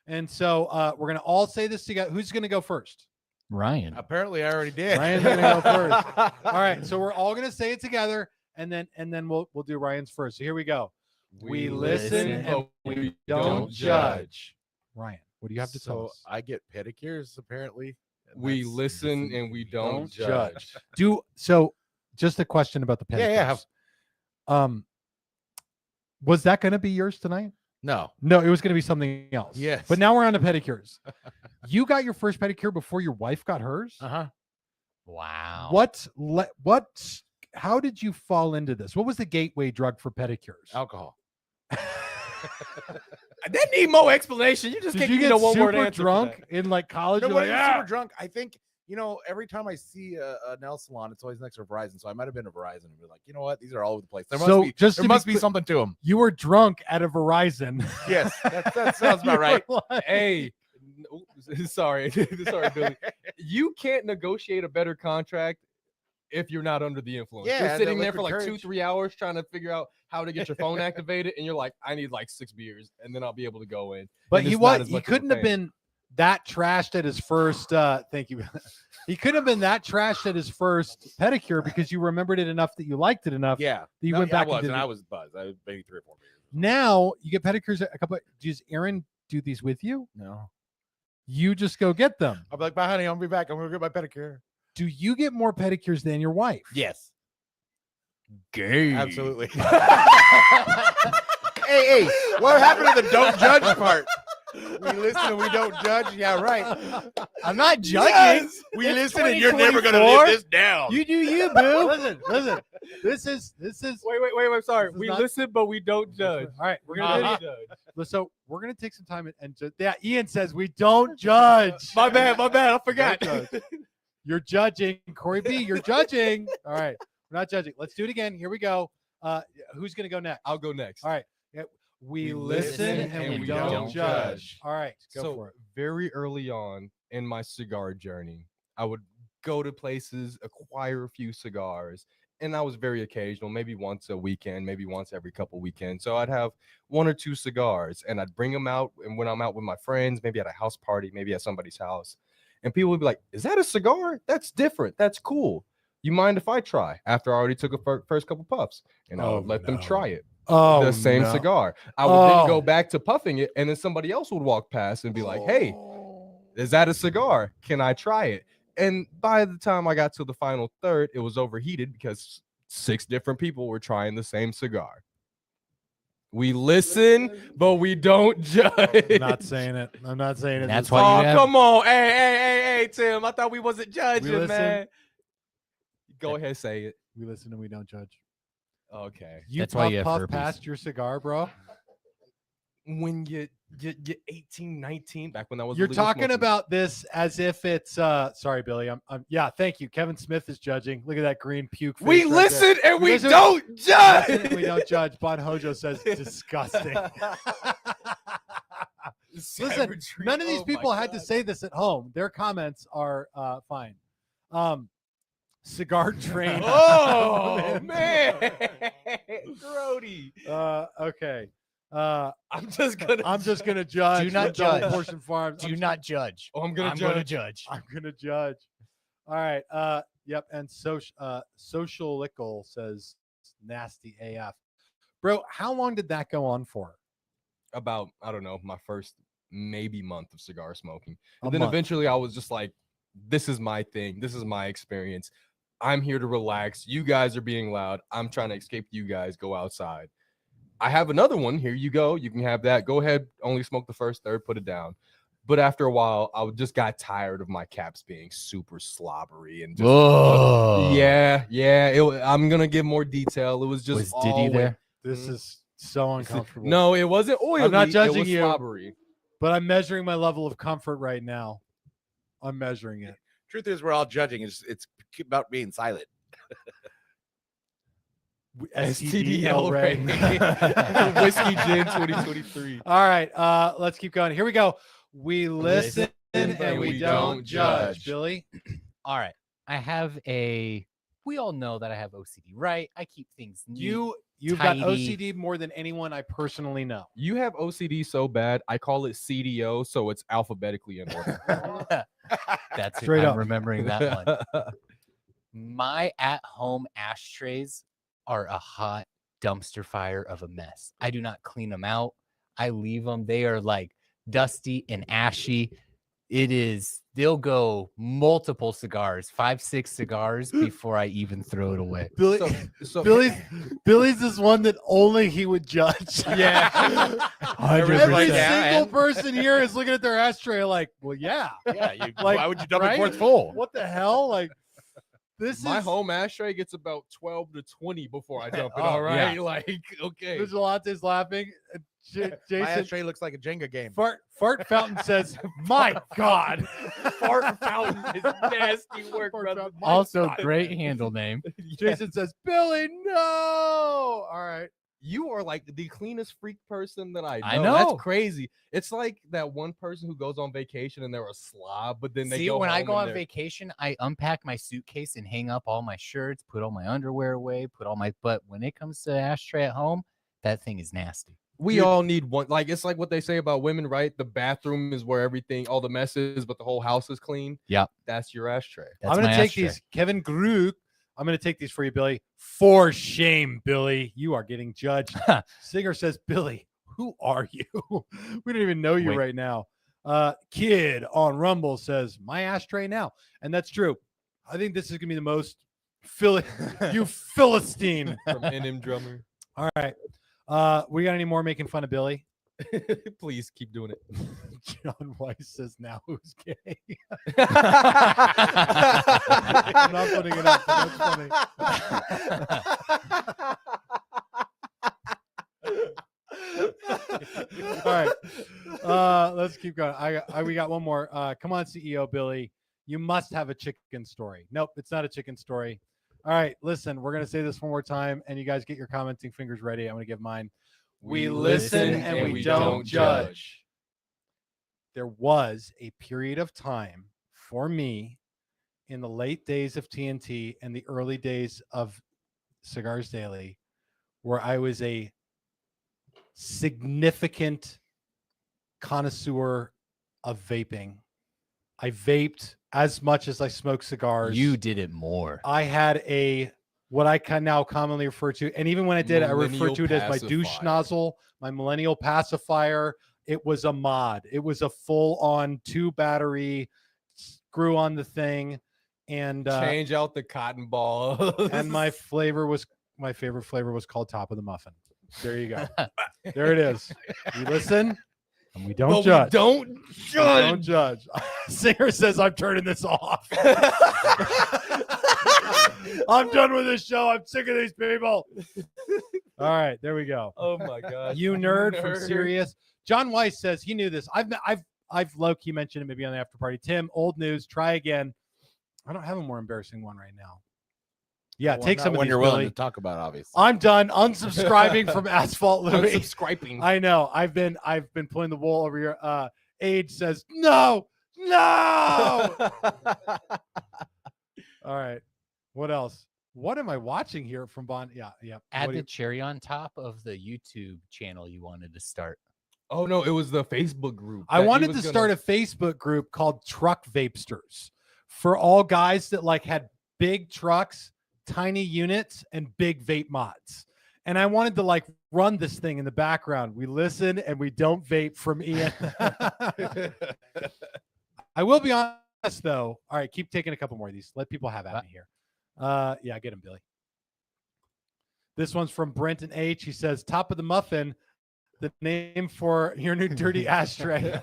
[SPEAKER 2] And so we're going to all say this together. Who's going to go first?
[SPEAKER 3] Ryan.
[SPEAKER 5] Apparently, I already did.
[SPEAKER 2] Ryan's going to go first. All right. So we're all going to say it together, and then we'll do Ryan's first. So here we go. We listen and we don't judge. Ryan, what do you have to tell us?
[SPEAKER 5] I get pedicures, apparently. and
[SPEAKER 4] We
[SPEAKER 5] that's-
[SPEAKER 4] listen and we don't judge.
[SPEAKER 2] Just a question about the pedicures.
[SPEAKER 5] Yeah.
[SPEAKER 2] Was that going to be yours tonight?
[SPEAKER 5] No.
[SPEAKER 2] No, it was going to be something else.
[SPEAKER 5] Yes.
[SPEAKER 2] But now we're on to pedicures. You got your first pedicure before your wife got hers?
[SPEAKER 5] Uh-huh.
[SPEAKER 3] Wow.
[SPEAKER 2] How did you fall into this? What was the gateway drug for pedicures?
[SPEAKER 5] Alcohol.
[SPEAKER 4] That need more explanation. You just
[SPEAKER 2] Did
[SPEAKER 4] can't
[SPEAKER 2] you
[SPEAKER 4] give
[SPEAKER 2] get
[SPEAKER 4] me one word
[SPEAKER 2] super
[SPEAKER 4] answer for
[SPEAKER 2] drunk
[SPEAKER 4] that.
[SPEAKER 2] in like college?
[SPEAKER 5] No,
[SPEAKER 2] You're
[SPEAKER 5] when
[SPEAKER 2] like,
[SPEAKER 5] I was
[SPEAKER 2] "Ah!"
[SPEAKER 5] super drunk, I think, every time I see a nail salon, it's always next to Verizon. So I might have been to Verizon and be like, you know what? These are all over the place. There
[SPEAKER 2] So,
[SPEAKER 5] must be,
[SPEAKER 2] just
[SPEAKER 5] there
[SPEAKER 2] to be
[SPEAKER 5] must be
[SPEAKER 2] clear-
[SPEAKER 5] something to them.
[SPEAKER 2] You were drunk at a Verizon.
[SPEAKER 5] Yes, that sounds about right.
[SPEAKER 4] Hey, sorry, sorry, Billy. You can't negotiate a better contract if you're not under the influence.
[SPEAKER 5] Yeah,
[SPEAKER 4] You're
[SPEAKER 5] the
[SPEAKER 4] sitting there for
[SPEAKER 5] liquid
[SPEAKER 4] like
[SPEAKER 5] courage.
[SPEAKER 4] 2-3 hours trying to figure out how to get your phone activated, and you're like, I need like 6 beers, and then I'll be able to go in.
[SPEAKER 2] But
[SPEAKER 4] And
[SPEAKER 2] he
[SPEAKER 4] it's not as
[SPEAKER 2] he
[SPEAKER 4] much of a
[SPEAKER 2] couldn't have
[SPEAKER 4] pain.
[SPEAKER 2] been that trashed at his first thank you. He couldn't have been that trashed at his first pedicure because you remembered it enough that you liked it enough.
[SPEAKER 5] Yeah.
[SPEAKER 2] You
[SPEAKER 5] No,
[SPEAKER 2] went
[SPEAKER 5] yeah,
[SPEAKER 2] back
[SPEAKER 5] I was,
[SPEAKER 2] and did
[SPEAKER 5] and
[SPEAKER 2] it.
[SPEAKER 5] I was buzzed. I was maybe 3 or 4 beers.
[SPEAKER 2] Now you get pedicures a couple. Does Aaron do these with you?
[SPEAKER 5] No.
[SPEAKER 2] You just go get them.
[SPEAKER 5] I'll be like, bye, honey. I'll be back. I'm going to get my pedicure.
[SPEAKER 2] Do you get more pedicures than your wife?
[SPEAKER 5] Yes.
[SPEAKER 4] Gay.
[SPEAKER 5] Absolutely. hey, what happened to the don't judge part? We listen and we don't judge. Yeah, right.
[SPEAKER 4] I'm not judging.
[SPEAKER 5] Yes, we listen and you're never going to live this down.
[SPEAKER 2] You do you, boo. Listen. This is.
[SPEAKER 4] Wait. Sorry.
[SPEAKER 2] This is
[SPEAKER 4] We
[SPEAKER 2] not-
[SPEAKER 4] listen, but we don't judge.
[SPEAKER 2] All right, we're
[SPEAKER 4] Uh-huh.
[SPEAKER 2] gonna so we're gonna take some time and yeah. Ian says we don't judge.
[SPEAKER 4] My bad. I forgot.
[SPEAKER 2] Don't judge. You're judging, Corey B. You're judging. All right, we're not judging. Let's do it again. Here we go. Who's gonna go next?
[SPEAKER 4] I'll go next.
[SPEAKER 2] All right. Yeah, we
[SPEAKER 4] We
[SPEAKER 2] listen
[SPEAKER 4] listen
[SPEAKER 2] and we
[SPEAKER 4] and
[SPEAKER 2] don't
[SPEAKER 4] don't
[SPEAKER 2] judge.
[SPEAKER 4] judge.
[SPEAKER 2] All right, go
[SPEAKER 4] So
[SPEAKER 2] for it.
[SPEAKER 4] very early on in my cigar journey, I would go to places, acquire a few cigars, and I was very occasional, maybe once a weekend, maybe once every couple weekends. So I'd have 1 or 2 cigars, and I'd bring them out. And when I'm out with my friends, maybe at a house party, maybe at somebody's house, and people would be like, "Is that a cigar? That's different. That's cool. You mind if I try?" After I already took a first couple puffs, and I would let them try it.
[SPEAKER 2] Oh,
[SPEAKER 4] The same
[SPEAKER 2] no.
[SPEAKER 4] cigar. I would then
[SPEAKER 2] Oh.
[SPEAKER 4] go back to puffing it, and then somebody else would walk past and be like, "Hey, is that a cigar? Can I try it?" And by the time I got to the final third, it was overheated because 6 different people were trying the same cigar. We listen, but we don't judge.
[SPEAKER 2] I'm not saying it. I'm not saying it.
[SPEAKER 3] That's
[SPEAKER 2] This-
[SPEAKER 3] why
[SPEAKER 4] Oh,
[SPEAKER 3] you have-
[SPEAKER 4] come on. Hey, Tim. I thought we wasn't judging,
[SPEAKER 2] listen.
[SPEAKER 4] man. Go ahead, say it.
[SPEAKER 2] we listen and we don't judge.
[SPEAKER 4] Okay.
[SPEAKER 2] You
[SPEAKER 3] That's why you have
[SPEAKER 2] puff
[SPEAKER 3] herpes.
[SPEAKER 2] past your cigar, bro.
[SPEAKER 4] when you 18, 19, back when that was
[SPEAKER 2] You're
[SPEAKER 4] illegal
[SPEAKER 2] talking
[SPEAKER 4] smoking.
[SPEAKER 2] about this as if it's sorry, Billy. I'm yeah, thank you. Kevin Smith is judging. Look at that green puke face.
[SPEAKER 4] We
[SPEAKER 2] right there.
[SPEAKER 4] listen and
[SPEAKER 2] You
[SPEAKER 4] we
[SPEAKER 2] listen-
[SPEAKER 4] don't judge.
[SPEAKER 2] Listen, we don't judge. Bon Hojo says disgusting. Listen, none of these
[SPEAKER 4] Oh
[SPEAKER 2] people
[SPEAKER 4] my
[SPEAKER 2] had to
[SPEAKER 4] God.
[SPEAKER 2] say this at home. Their comments are fine. Cigar train.
[SPEAKER 4] Oh man, Grody.
[SPEAKER 2] Okay.
[SPEAKER 4] I'm just gonna
[SPEAKER 2] judge.
[SPEAKER 3] Do not
[SPEAKER 2] the Double
[SPEAKER 3] judge.
[SPEAKER 2] Portion Farms.
[SPEAKER 3] Do not judge.
[SPEAKER 4] Oh, I'm gonna
[SPEAKER 3] I'm
[SPEAKER 4] judge.
[SPEAKER 3] gonna judge.
[SPEAKER 2] I'm gonna judge. All right. Yep. And Socialical says nasty AF. Bro, how long did that go on for?
[SPEAKER 4] About, I don't know, my first maybe month of cigar smoking.
[SPEAKER 2] A
[SPEAKER 4] And then
[SPEAKER 2] month.
[SPEAKER 4] eventually I was just like, this is my thing. This is my experience. I'm here to relax. You guys are being loud. I'm trying to escape you guys. Go outside. I have another one. Here you go. You can have that. Go ahead. Only smoke the first third. Put it down. But after a while, I just got tired of my caps being super slobbery and just
[SPEAKER 3] Whoa.
[SPEAKER 4] yeah. I'm gonna give more detail. It was just
[SPEAKER 3] Was Diddy
[SPEAKER 4] all
[SPEAKER 3] there?
[SPEAKER 2] This is so uncomfortable.
[SPEAKER 4] No, it wasn't oily.
[SPEAKER 2] I'm not
[SPEAKER 4] It
[SPEAKER 2] judging
[SPEAKER 4] was
[SPEAKER 2] you.
[SPEAKER 4] slobbery.
[SPEAKER 2] But I'm measuring my level of comfort right now. I'm measuring it.
[SPEAKER 5] Truth is, we're all judging. It's about being silent.
[SPEAKER 2] STDL Ray.
[SPEAKER 4] Whiskey Gin 2023.
[SPEAKER 2] All right, let's keep going. Here we go. We listen and we don't judge. Billy,
[SPEAKER 3] All right. We all know that I have OCD, right? I keep things neat.
[SPEAKER 2] you've got
[SPEAKER 3] tidy.
[SPEAKER 2] OCD more than anyone I personally know.
[SPEAKER 4] You have OCD so bad, I call it CDO, so it's alphabetically in order.
[SPEAKER 3] That's it.
[SPEAKER 2] Straight
[SPEAKER 3] I'm
[SPEAKER 2] up.
[SPEAKER 3] remembering that one. My at-home ashtrays are a hot dumpster fire of a mess. I do not clean them out. I leave them. They are like dusty and ashy. They'll go multiple cigars, 5-6 cigars before I even throw it away.
[SPEAKER 2] Billy,
[SPEAKER 4] So
[SPEAKER 2] Billy's this one that only he would judge.
[SPEAKER 4] Yeah.
[SPEAKER 2] Every
[SPEAKER 3] 100%.
[SPEAKER 2] single person here is looking at their ashtray like, well, yeah.
[SPEAKER 5] Yeah, you,
[SPEAKER 2] Like,
[SPEAKER 5] why would you dump
[SPEAKER 2] right?
[SPEAKER 5] it before it's full?
[SPEAKER 2] What the hell? Like, this
[SPEAKER 4] my
[SPEAKER 2] is
[SPEAKER 4] home ashtray gets about 12 to 20 before I dump it.
[SPEAKER 2] Oh,
[SPEAKER 4] All right,
[SPEAKER 3] yeah.
[SPEAKER 4] like okay.
[SPEAKER 2] Vigilante's laughing.
[SPEAKER 5] My
[SPEAKER 2] Jason,
[SPEAKER 5] ashtray looks like a Jenga game.
[SPEAKER 2] Fart Fountain says, "My God,
[SPEAKER 4] Fart fountain is nasty work,
[SPEAKER 2] Fart
[SPEAKER 4] brother.
[SPEAKER 2] Fountain. My
[SPEAKER 3] Also,
[SPEAKER 2] God."
[SPEAKER 3] great handle name.
[SPEAKER 2] Jason says, "Billy, no." All right,
[SPEAKER 4] You are like the cleanest freak person that I know.
[SPEAKER 3] I know.
[SPEAKER 4] That's crazy. It's like that one person who goes on vacation and they're a slob, but then they
[SPEAKER 3] See,
[SPEAKER 4] go
[SPEAKER 3] when I
[SPEAKER 4] home
[SPEAKER 3] go
[SPEAKER 4] and
[SPEAKER 3] on
[SPEAKER 4] they're-
[SPEAKER 3] vacation, I unpack my suitcase and hang up all my shirts, put all my underwear away, but when it comes to ashtray at home, that thing is nasty.
[SPEAKER 4] We
[SPEAKER 2] Dude.
[SPEAKER 4] all need one. Like it's like what they say about women, right? The bathroom is where everything, all the mess is, but the whole house is clean.
[SPEAKER 3] Yep.
[SPEAKER 4] That's your ashtray.
[SPEAKER 3] That's
[SPEAKER 2] I'm going
[SPEAKER 3] my
[SPEAKER 2] to take
[SPEAKER 3] ashtray.
[SPEAKER 2] these. Kevin Grug, I'm going to take these for you, Billy. For shame, Billy. You are getting judged. Singer says, Billy, who are you? We don't even know you
[SPEAKER 3] Wait.
[SPEAKER 2] right now. Kid on Rumble says, my ashtray now. And that's true. I think this is going to be the most you Philistine.
[SPEAKER 4] From NM Drummer.
[SPEAKER 2] All right. We got any more making fun of Billy?
[SPEAKER 4] Please keep doing it.
[SPEAKER 2] John Weiss says, now who's gay?
[SPEAKER 4] I'm
[SPEAKER 2] I'm not putting it up. But that's funny. All right. Let's keep going. We got one more. Come on, CEO Billy. You must have a chicken story. Nope, it's not a chicken story. All right, listen, we're going to say this one more time, and you guys get your commenting fingers ready. I'm going to give mine. We listen and we don't judge. There was a period of time for me in the late days of TNT and the early days of Cigars Daily where I was a significant connoisseur of vaping. I vaped as much as I smoked cigars.
[SPEAKER 3] You did it more.
[SPEAKER 2] I had what I can now commonly refer to, and even when I did, I referred to it as my douche
[SPEAKER 4] Pacifier.
[SPEAKER 2] nozzle, my millennial pacifier. It was a mod. It was a full-on 2-battery screw on the thing, and
[SPEAKER 4] Change out the cotton ball.
[SPEAKER 2] and my favorite flavor was called Top of the Muffin. There you go. There it is. We listen and we don't
[SPEAKER 4] But
[SPEAKER 2] judge.
[SPEAKER 4] we don't
[SPEAKER 2] We
[SPEAKER 4] judge.
[SPEAKER 2] don't judge. Singer says I'm turning this off. I'm done with this show. I'm sick of these people. All right, there we go.
[SPEAKER 4] Oh my god.
[SPEAKER 2] You nerd from Sirius. John Weiss says he knew this. I've low-key mentioned it maybe on the after party. Tim, old news, try again. I don't have a more embarrassing one right now. Yeah,
[SPEAKER 5] Well,
[SPEAKER 2] take
[SPEAKER 5] not
[SPEAKER 2] some of
[SPEAKER 5] when
[SPEAKER 2] these,
[SPEAKER 5] you're willing
[SPEAKER 2] Billy.
[SPEAKER 5] to talk about, obviously.
[SPEAKER 2] I'm done unsubscribing from Asphalt Louis.
[SPEAKER 4] Unsubscribing.
[SPEAKER 2] I know. I've been pulling the wool over your Age says no. All right. What else? What am I watching here from Bond? Yeah.
[SPEAKER 3] Add
[SPEAKER 2] What do
[SPEAKER 3] the
[SPEAKER 2] you-
[SPEAKER 3] cherry on top of the YouTube channel you wanted to start.
[SPEAKER 4] Oh no, it was the Facebook group.
[SPEAKER 2] I wanted to start a Facebook group called Truck Vapesters for all guys that like had big trucks, tiny units, and big vape mods. And I wanted to like run this thing in the background. We listen and we don't vape from Ian. I will be honest though. All right, keep taking a couple more of these. Let people have at me here. Yeah, get him, Billy. This one's from Brenton H. He says, "Top of the muffin, the name for your new dirty ashtray."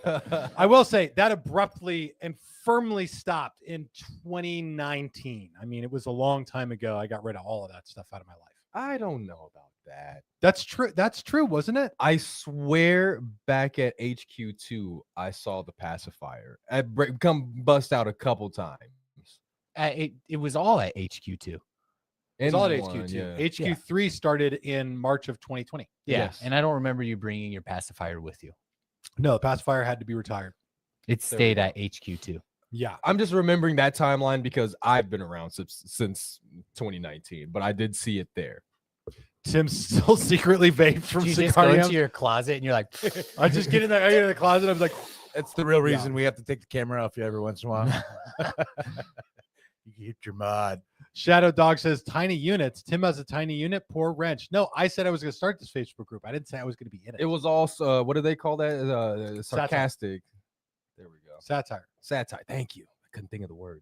[SPEAKER 2] I will say that abruptly and firmly stopped in 2019. I mean, it was a long time ago. I got rid of all of that stuff out of my life.
[SPEAKER 4] I don't know about that.
[SPEAKER 2] That's true. That's true, wasn't it?
[SPEAKER 4] I swear back at HQ2, I saw the pacifier. I come bust out a couple times.
[SPEAKER 3] It was all at HQ2.
[SPEAKER 2] It's all at
[SPEAKER 4] N1,
[SPEAKER 2] HQ2.
[SPEAKER 4] yeah.
[SPEAKER 2] HQ3 started in March of 2020.
[SPEAKER 3] Yeah,
[SPEAKER 4] Yes.
[SPEAKER 3] and I don't remember you bringing your pacifier with you.
[SPEAKER 2] No, the pacifier had to be retired.
[SPEAKER 3] It
[SPEAKER 4] There we
[SPEAKER 3] stayed
[SPEAKER 4] go.
[SPEAKER 3] at HQ2.
[SPEAKER 2] Yeah.
[SPEAKER 4] I'm just remembering that timeline because I've been around since 2019, but I did see it there.
[SPEAKER 2] Tim still secretly vaped from
[SPEAKER 3] You just
[SPEAKER 2] Cigar
[SPEAKER 3] go
[SPEAKER 2] Daily.
[SPEAKER 3] into your closet and you're like,
[SPEAKER 2] I just get in there. I get in the closet. I was like,
[SPEAKER 5] It's the real reason we have to take the camera off you every once in a while. You can hit your mod.
[SPEAKER 2] Shadow Dog says tiny units. Tim has a tiny unit. Poor wrench. No, I said I was going to start this Facebook group. I didn't say I was going to be in it.
[SPEAKER 4] It was also what do they call that? Sarcastic. There we go.
[SPEAKER 2] Satire.
[SPEAKER 4] Satire. Thank you. I couldn't think of the word.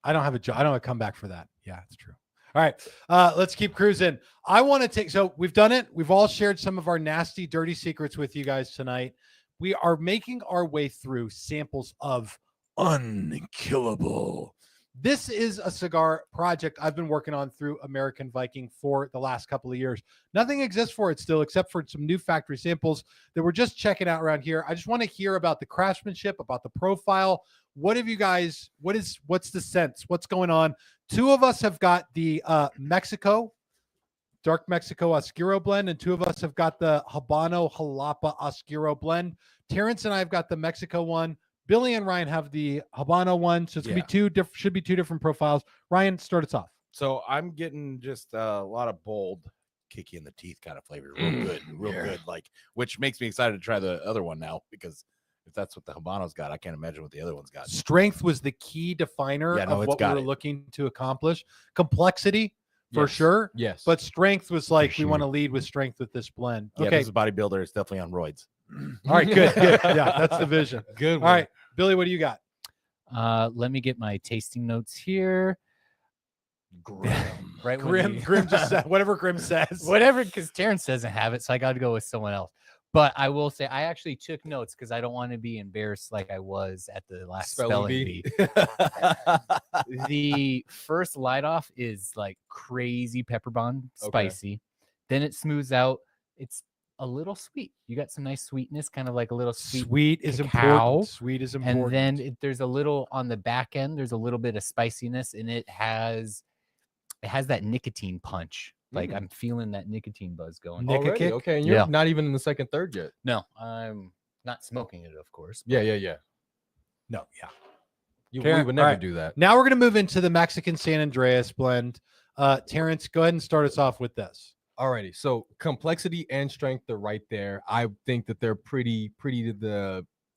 [SPEAKER 2] I don't have a I don't have a comeback for that. Yeah, it's true. All right, let's keep cruising. I want to take, so we've done it. We've all shared some of our nasty, dirty secrets with you guys tonight. We are making our way through samples of Unkillable. This is a cigar project I've been working on through American Viking for the last couple of years. Nothing exists for it still, except for some new factory samples that we're just checking out around here. I just want to hear about the craftsmanship, about the profile. What have you guys, what's the sense? What's going on? Two of us have got the Mexico, Dark Mexico Oscuro blend, and two of us have got the Habano Jalapa Oscuro blend. Terrence and I have got the Mexico one. Billy and Ryan have the Habano one. So it's gonna be should be two different profiles. Ryan, start us off.
[SPEAKER 5] So I'm getting just a lot of bold, kick you in the teeth kind of flavor. Real good. Like, which makes me excited to try the other one now, because if that's what the Habano's got, I can't imagine what the other one's got.
[SPEAKER 2] Strength was the key definer
[SPEAKER 5] Yeah, no,
[SPEAKER 2] of
[SPEAKER 5] it's
[SPEAKER 2] what we
[SPEAKER 5] got
[SPEAKER 2] were
[SPEAKER 5] it.
[SPEAKER 2] looking to accomplish. Complexity for
[SPEAKER 4] Yes.
[SPEAKER 2] sure.
[SPEAKER 4] Yes.
[SPEAKER 2] But strength was like, we
[SPEAKER 3] sure.
[SPEAKER 2] want to lead with strength with this blend.
[SPEAKER 5] Yeah,
[SPEAKER 2] Okay.
[SPEAKER 5] this is bodybuilder. It's definitely on roids.
[SPEAKER 2] All right, good. Yeah, that's the vision.
[SPEAKER 4] good.
[SPEAKER 2] All right, Billy, what do you got?
[SPEAKER 3] let me get my tasting notes here. Right when
[SPEAKER 2] Grim just said whatever Grim says.
[SPEAKER 3] whatever, because Terrence doesn't have it, so I got to go with someone else. But I will say I actually took notes because I don't want to be embarrassed like I was at the last spelling bee. The first light off is like crazy pepper bomb spicy. Then it smooths out. It's a little sweet. You got some nice sweetness, kind of like a little
[SPEAKER 2] Sweet is
[SPEAKER 3] cacao.
[SPEAKER 2] important. Sweet is important.
[SPEAKER 3] and then there's a little on the back end. There's a little bit of spiciness, and it has that nicotine punch. Like I'm feeling that nicotine buzz going.
[SPEAKER 2] Nick-
[SPEAKER 4] Already?
[SPEAKER 2] kick?
[SPEAKER 4] Okay, and you're
[SPEAKER 3] Yeah.
[SPEAKER 4] not even in the second third yet.
[SPEAKER 3] No, I'm not smoking it, of course.
[SPEAKER 4] Yeah.
[SPEAKER 2] no, yeah.
[SPEAKER 4] We
[SPEAKER 2] Karen,
[SPEAKER 4] would never
[SPEAKER 2] all right.
[SPEAKER 4] do that.
[SPEAKER 2] Now we're gonna move into the Mexican San Andreas blend. Terrence, go ahead and start us off with this.
[SPEAKER 4] Alrighty, so complexity and strength are right there. I think that they're pretty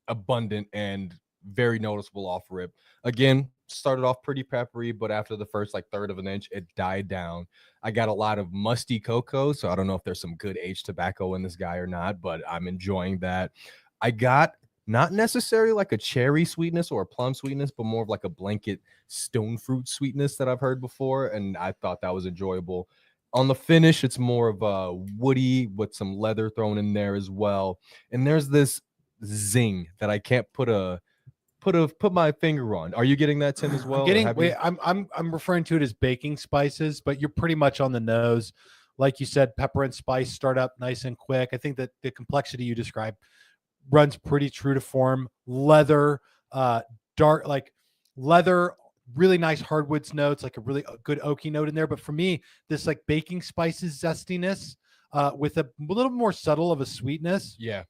[SPEAKER 4] abundant and very noticeable off rip. Again, started off pretty peppery, but after the first like third of an inch, it died down. I got a lot of musty cocoa, so I don't know if there's some good aged tobacco in this guy or not, but I'm enjoying that. I got not necessarily like a cherry sweetness or a plum sweetness, but more of like a blanket stone fruit sweetness that I've heard before, and I thought that was enjoyable. On the finish, it's more of a woody with some leather thrown in there as well. And there's this zing that I can't put my finger on. Are you getting that, Tim, as well?
[SPEAKER 2] I'm referring to it as baking spices, but you're pretty much on the nose. Like you said, pepper and spice start up nice and quick. I think that the complexity you described runs pretty true to form. Leather, dark, like leather, really nice hardwoods notes, like a really good oaky note in there. But for me, this like baking spices zestiness with a little more subtle of a sweetness
[SPEAKER 4] Yeah.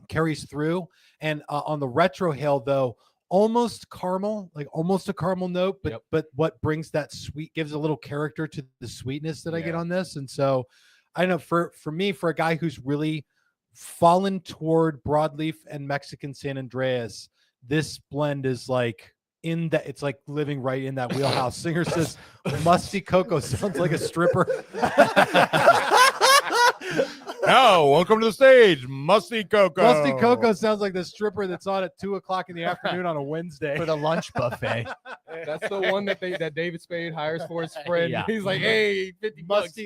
[SPEAKER 2] carries through. And on the retrohale, though, almost caramel, like almost a caramel note, but
[SPEAKER 4] Yep.
[SPEAKER 2] but what brings that sweet, gives a little character to the sweetness that I get
[SPEAKER 4] Yeah.
[SPEAKER 2] on this. And so I don't know, for me, for a guy who's really fallen toward broadleaf and Mexican San Andreas, this blend is like in that, it's like living right in that wheelhouse. Singer says musty cocoa sounds like a stripper.
[SPEAKER 5] No, welcome to the stage, Musty Cocoa.
[SPEAKER 2] Musty cocoa sounds like the stripper that's on at 2:00 in the afternoon on a Wednesday.
[SPEAKER 3] For the lunch buffet.
[SPEAKER 4] That's the one that David Spade hires for his friend.
[SPEAKER 3] Yeah.
[SPEAKER 4] He's like, hey, 50 bucks.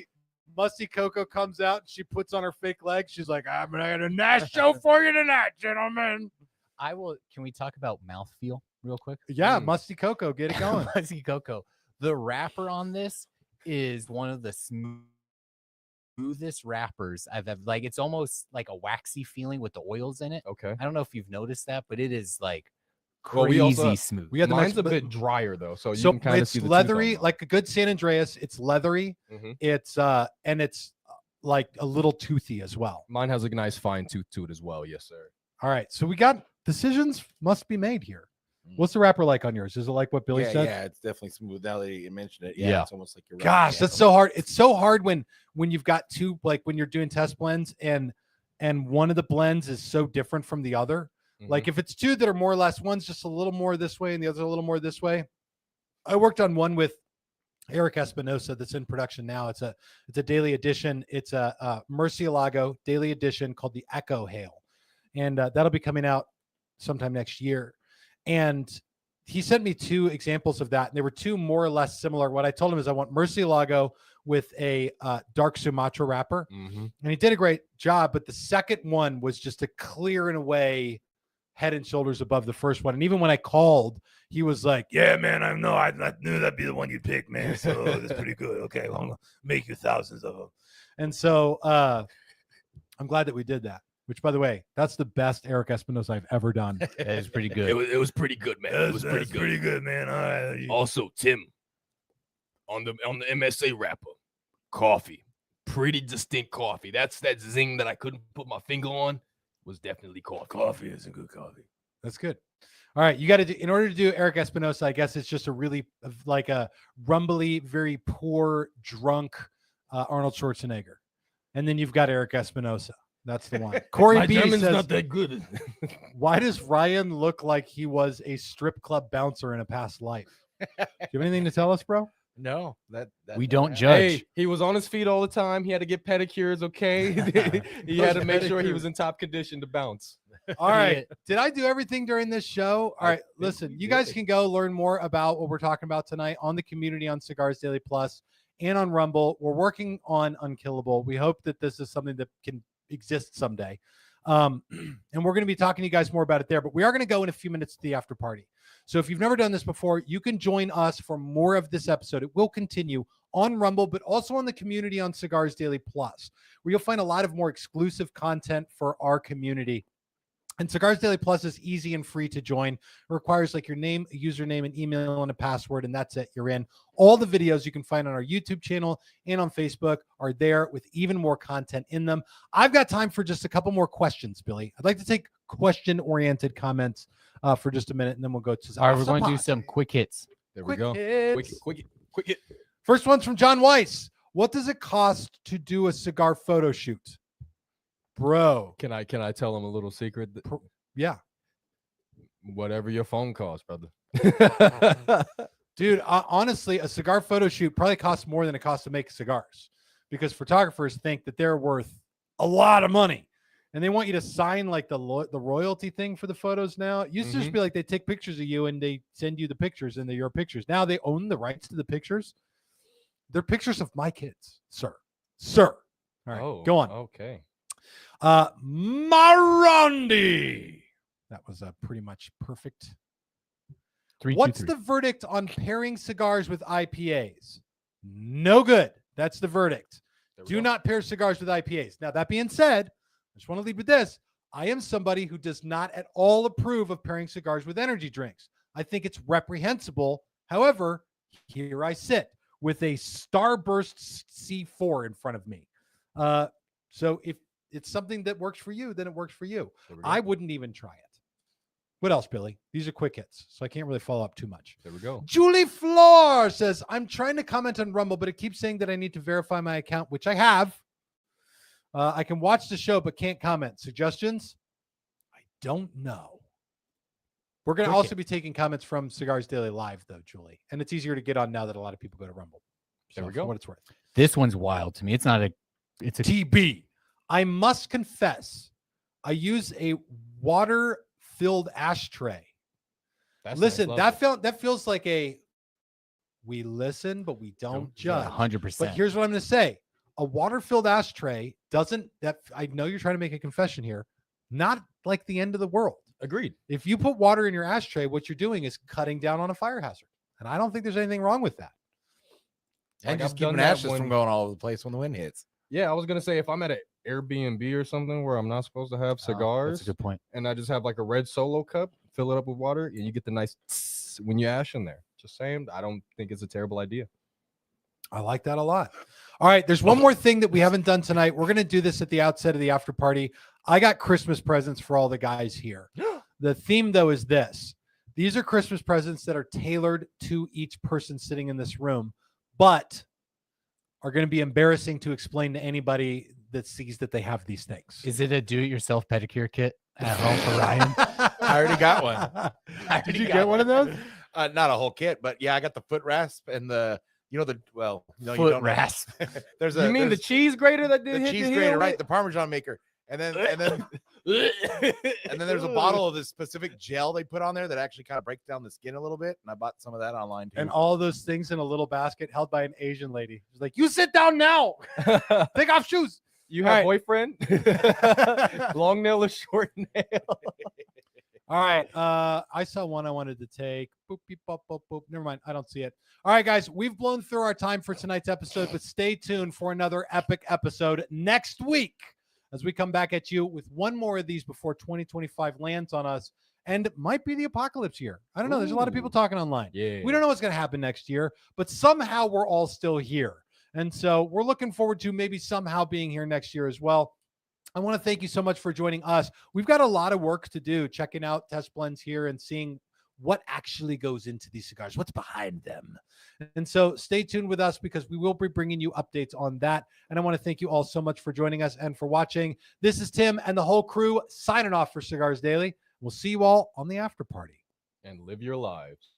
[SPEAKER 2] Musty Coco comes out. She puts on her fake legs. She's like, I'm gonna have a nice show for you tonight, gentlemen.
[SPEAKER 3] Can we talk about mouthfeel real quick?
[SPEAKER 2] Yeah, Musty Coco, get it going.
[SPEAKER 3] Musty Cocoa. The wrapper on this is one of the smoothest wrappers I've ever, like, it's almost like a waxy feeling with the oils in it.
[SPEAKER 4] Okay.
[SPEAKER 3] I don't know if you've noticed that, but it is like
[SPEAKER 4] Well,
[SPEAKER 3] crazy
[SPEAKER 4] we also-
[SPEAKER 3] smooth.
[SPEAKER 2] We had the
[SPEAKER 4] Mine's a
[SPEAKER 2] most-
[SPEAKER 4] bit drier though, so you
[SPEAKER 2] so
[SPEAKER 4] can kind of
[SPEAKER 2] it's
[SPEAKER 4] see the tooth
[SPEAKER 2] leathery,
[SPEAKER 4] on
[SPEAKER 2] like a good San Andreas. It's leathery.
[SPEAKER 4] Mhm.
[SPEAKER 2] It's and it's like a little toothy as well.
[SPEAKER 4] Mine has a nice fine tooth to it as well. Yes, sir.
[SPEAKER 2] All right, so we got decisions must be made here. What's the wrapper like on yours? Is it like what Billy
[SPEAKER 5] yeah,
[SPEAKER 2] said?
[SPEAKER 5] yeah, it's definitely smooth. Now that you mentioned it,
[SPEAKER 3] Yeah.
[SPEAKER 5] it's almost like you're right.
[SPEAKER 2] Gosh,
[SPEAKER 5] Yeah.
[SPEAKER 2] that's so hard. It's so hard when you've got two, like when you're doing test blends and one of the blends is so different from the other. Like if it's two that are more or less, one's just a little more this way and the other's a little more this way. I worked on one with Eric Espinosa that's in production now. It's a daily edition. It's a Murcielago daily edition called the Echo Hail, and that'll be coming out sometime next year. And he sent me two examples of that, and they were two more or less similar. What I told him is I want Murcielago with a dark Sumatra wrapper, and he did a great job. But the second one was just a clear and away head and shoulders above the first one. And even when I called, he was like, "Yeah, man, I know. I knew that'd be the one you'd pick, man. So that's pretty good. Okay, well, I'm gonna make you thousands of them." And so I'm glad that we did that. Which, by the way, that's the best Eric Espinosa I've ever done.
[SPEAKER 3] That is pretty good.
[SPEAKER 6] It was pretty good, man. It was pretty good.
[SPEAKER 2] man. All right.
[SPEAKER 6] Also, Tim, on the MSA wrapper, coffee, pretty distinct coffee. That's that zing that I couldn't put my finger on. Was definitely coffee.
[SPEAKER 2] Coffee is a good coffee. That's good. All right, you got to do, in order to do Eric Espinosa, I guess it's just a really like a rumbly, very poor, drunk Arnold Schwarzenegger, and then you've got Eric Espinosa. That's the one. Corey
[SPEAKER 6] My
[SPEAKER 2] B
[SPEAKER 6] German's
[SPEAKER 2] says,
[SPEAKER 6] not that good.
[SPEAKER 2] "Why does Ryan look like he was a strip club bouncer in a past life?" Do you have anything to tell us, bro?
[SPEAKER 5] No, that
[SPEAKER 3] We don't
[SPEAKER 5] happened.
[SPEAKER 3] judge.
[SPEAKER 4] Hey, he was on his feet all the time. He had to get pedicures. Okay, he had to make sure he was in top condition to bounce.
[SPEAKER 2] All right. Did I do everything during this show? All
[SPEAKER 4] I
[SPEAKER 2] right.
[SPEAKER 4] think
[SPEAKER 2] Listen,
[SPEAKER 4] you
[SPEAKER 2] you guys
[SPEAKER 4] did.
[SPEAKER 2] can go learn more about what we're talking about tonight on the community on Cigars Daily Plus and on Rumble. We're working on Unkillable. We hope that this is something that can exist someday. And we're going to be talking to you guys more about it there, but we are going to go in a few minutes to the after party. So if you've never done this before, you can join us for more of this episode. It will continue on Rumble, but also on the community on Cigars Daily Plus, where you'll find a lot of more exclusive content for our community. And Cigars Daily Plus is easy and free to join. It requires like your name, a username, an email, and a password, and that's it. You're in. All the videos you can find on our YouTube channel and on Facebook are there with even more content in them. I've got time for just a couple more questions, Billy. I'd like to take question-oriented comments for just a minute, and then we'll go to
[SPEAKER 3] All right, we're going to do some quick hits.
[SPEAKER 4] There we
[SPEAKER 2] quick
[SPEAKER 4] go.
[SPEAKER 2] hits.
[SPEAKER 4] Quick hit.
[SPEAKER 2] First one's from John Weiss. What does it cost to do a cigar photo shoot? Bro.
[SPEAKER 4] Can I tell him a little secret?
[SPEAKER 2] Yeah.
[SPEAKER 4] Whatever your phone costs, brother.
[SPEAKER 2] Dude, honestly, a cigar photo shoot probably costs more than it costs to make cigars because photographers think that they're worth a lot of money. And they want you to sign like the royalty thing for the photos now. It used to just be like they take pictures of you and they send you the pictures and they're your pictures. Now they own the rights to the pictures. They're pictures of my kids, sir. All right, go on.
[SPEAKER 4] Okay.
[SPEAKER 2] Marondi. That was a pretty much perfect.
[SPEAKER 3] 3, 2,
[SPEAKER 2] What's
[SPEAKER 3] 3.
[SPEAKER 2] the verdict on pairing cigars with IPAs? No good. That's the verdict.
[SPEAKER 4] There we
[SPEAKER 2] Do
[SPEAKER 4] go.
[SPEAKER 2] not pair cigars with IPAs. Now, that being said, I just want to lead with this. I am somebody who does not at all approve of pairing cigars with energy drinks. I think it's reprehensible. However, here I sit with a Starburst C4 in front of me. So if it's something that works for you, then it works for you. I wouldn't even try it. What else, Billy? These are quick hits, so I can't really follow up too much.
[SPEAKER 4] There we go.
[SPEAKER 2] Julie Floor says, I'm trying to comment on Rumble, but it keeps saying that I need to verify my account, which I have. I can watch the show, but can't comment. Suggestions? I don't know. We're going to also be taking comments from Cigars Daily Live, though, Julie. And it's easier to get on now that a lot of people go to Rumble.
[SPEAKER 4] There we
[SPEAKER 2] for
[SPEAKER 4] go.
[SPEAKER 2] what it's worth.
[SPEAKER 3] This one's wild to me. It's a
[SPEAKER 2] TB. I must confess, I use a water-filled ashtray. Listen, that feels like we listen, but we don't judge.
[SPEAKER 3] 100%.
[SPEAKER 2] But here's what I'm going to say. A water-filled ashtray I know you're trying to make a confession here, not like the end of the world.
[SPEAKER 4] Agreed.
[SPEAKER 2] If you put water in your ashtray, what you're doing is cutting down on a fire hazard. And I don't think there's anything wrong with that.
[SPEAKER 5] And
[SPEAKER 4] Like,
[SPEAKER 5] just
[SPEAKER 4] I've done
[SPEAKER 5] keeping
[SPEAKER 4] that
[SPEAKER 5] ashes
[SPEAKER 4] when-
[SPEAKER 5] from going all over the place when the wind hits.
[SPEAKER 4] Yeah, I was gonna say if I'm at an Airbnb or something where I'm not supposed to have cigars,
[SPEAKER 3] That's a good point.
[SPEAKER 4] and I just have like a red Solo cup, fill it up with water, and you get the nice tss when you ash in there. Just saying, I don't think it's a terrible idea.
[SPEAKER 2] I like that a lot. All right, there's one more thing that we haven't done tonight. We're going to do this at the outset of the after party. I got Christmas presents for all the guys here. The theme, though, is this. These are Christmas presents that are tailored to each person sitting in this room, but are going to be embarrassing to explain to anybody that sees that they have these things.
[SPEAKER 3] Is it a do-it-yourself pedicure kit at home for Ryan?
[SPEAKER 5] I already got one.
[SPEAKER 2] Did you get one of those?
[SPEAKER 5] Not a whole kit, but yeah, I got the foot rasp and you
[SPEAKER 3] Foot
[SPEAKER 5] don't
[SPEAKER 3] rasp.
[SPEAKER 5] There's
[SPEAKER 4] You mean the cheese grater that did
[SPEAKER 5] the
[SPEAKER 4] hit
[SPEAKER 5] cheese
[SPEAKER 4] the
[SPEAKER 5] grater,
[SPEAKER 4] heel?
[SPEAKER 5] right? The Parmesan maker, and then there's a bottle of this specific gel they put on there that actually kind of breaks down the skin a little bit, and I bought some of that online too.
[SPEAKER 2] And all those things in a little basket held by an Asian lady. She's like, you sit down now. Take off shoes.
[SPEAKER 4] You
[SPEAKER 2] All
[SPEAKER 4] have
[SPEAKER 2] right.
[SPEAKER 4] boyfriend? Long nail or short nail?
[SPEAKER 2] All right. I saw one I wanted to take. Boop, beep, boop, boop, boop. Never mind. I don't see it. All right, guys. We've blown through our time for tonight's episode, but stay tuned for another epic episode next week as we come back at you with one more of these before 2025 lands on us. And it might be the apocalypse year. I don't know. There's a lot of people talking online.
[SPEAKER 4] Yeah.
[SPEAKER 2] We don't know what's going to happen next year, but somehow we're all still here. And so we're looking forward to maybe somehow being here next year as well. I want to thank you so much for joining us. We've got a lot of work to do, checking out test blends here and seeing what actually goes into these cigars, what's behind them. And so stay tuned with us because we will be bringing you updates on that. And I want to thank you all so much for joining us and for watching. This is Tim and the whole crew signing off for Cigars Daily. We'll see you all on the after party.
[SPEAKER 4] And live your lives.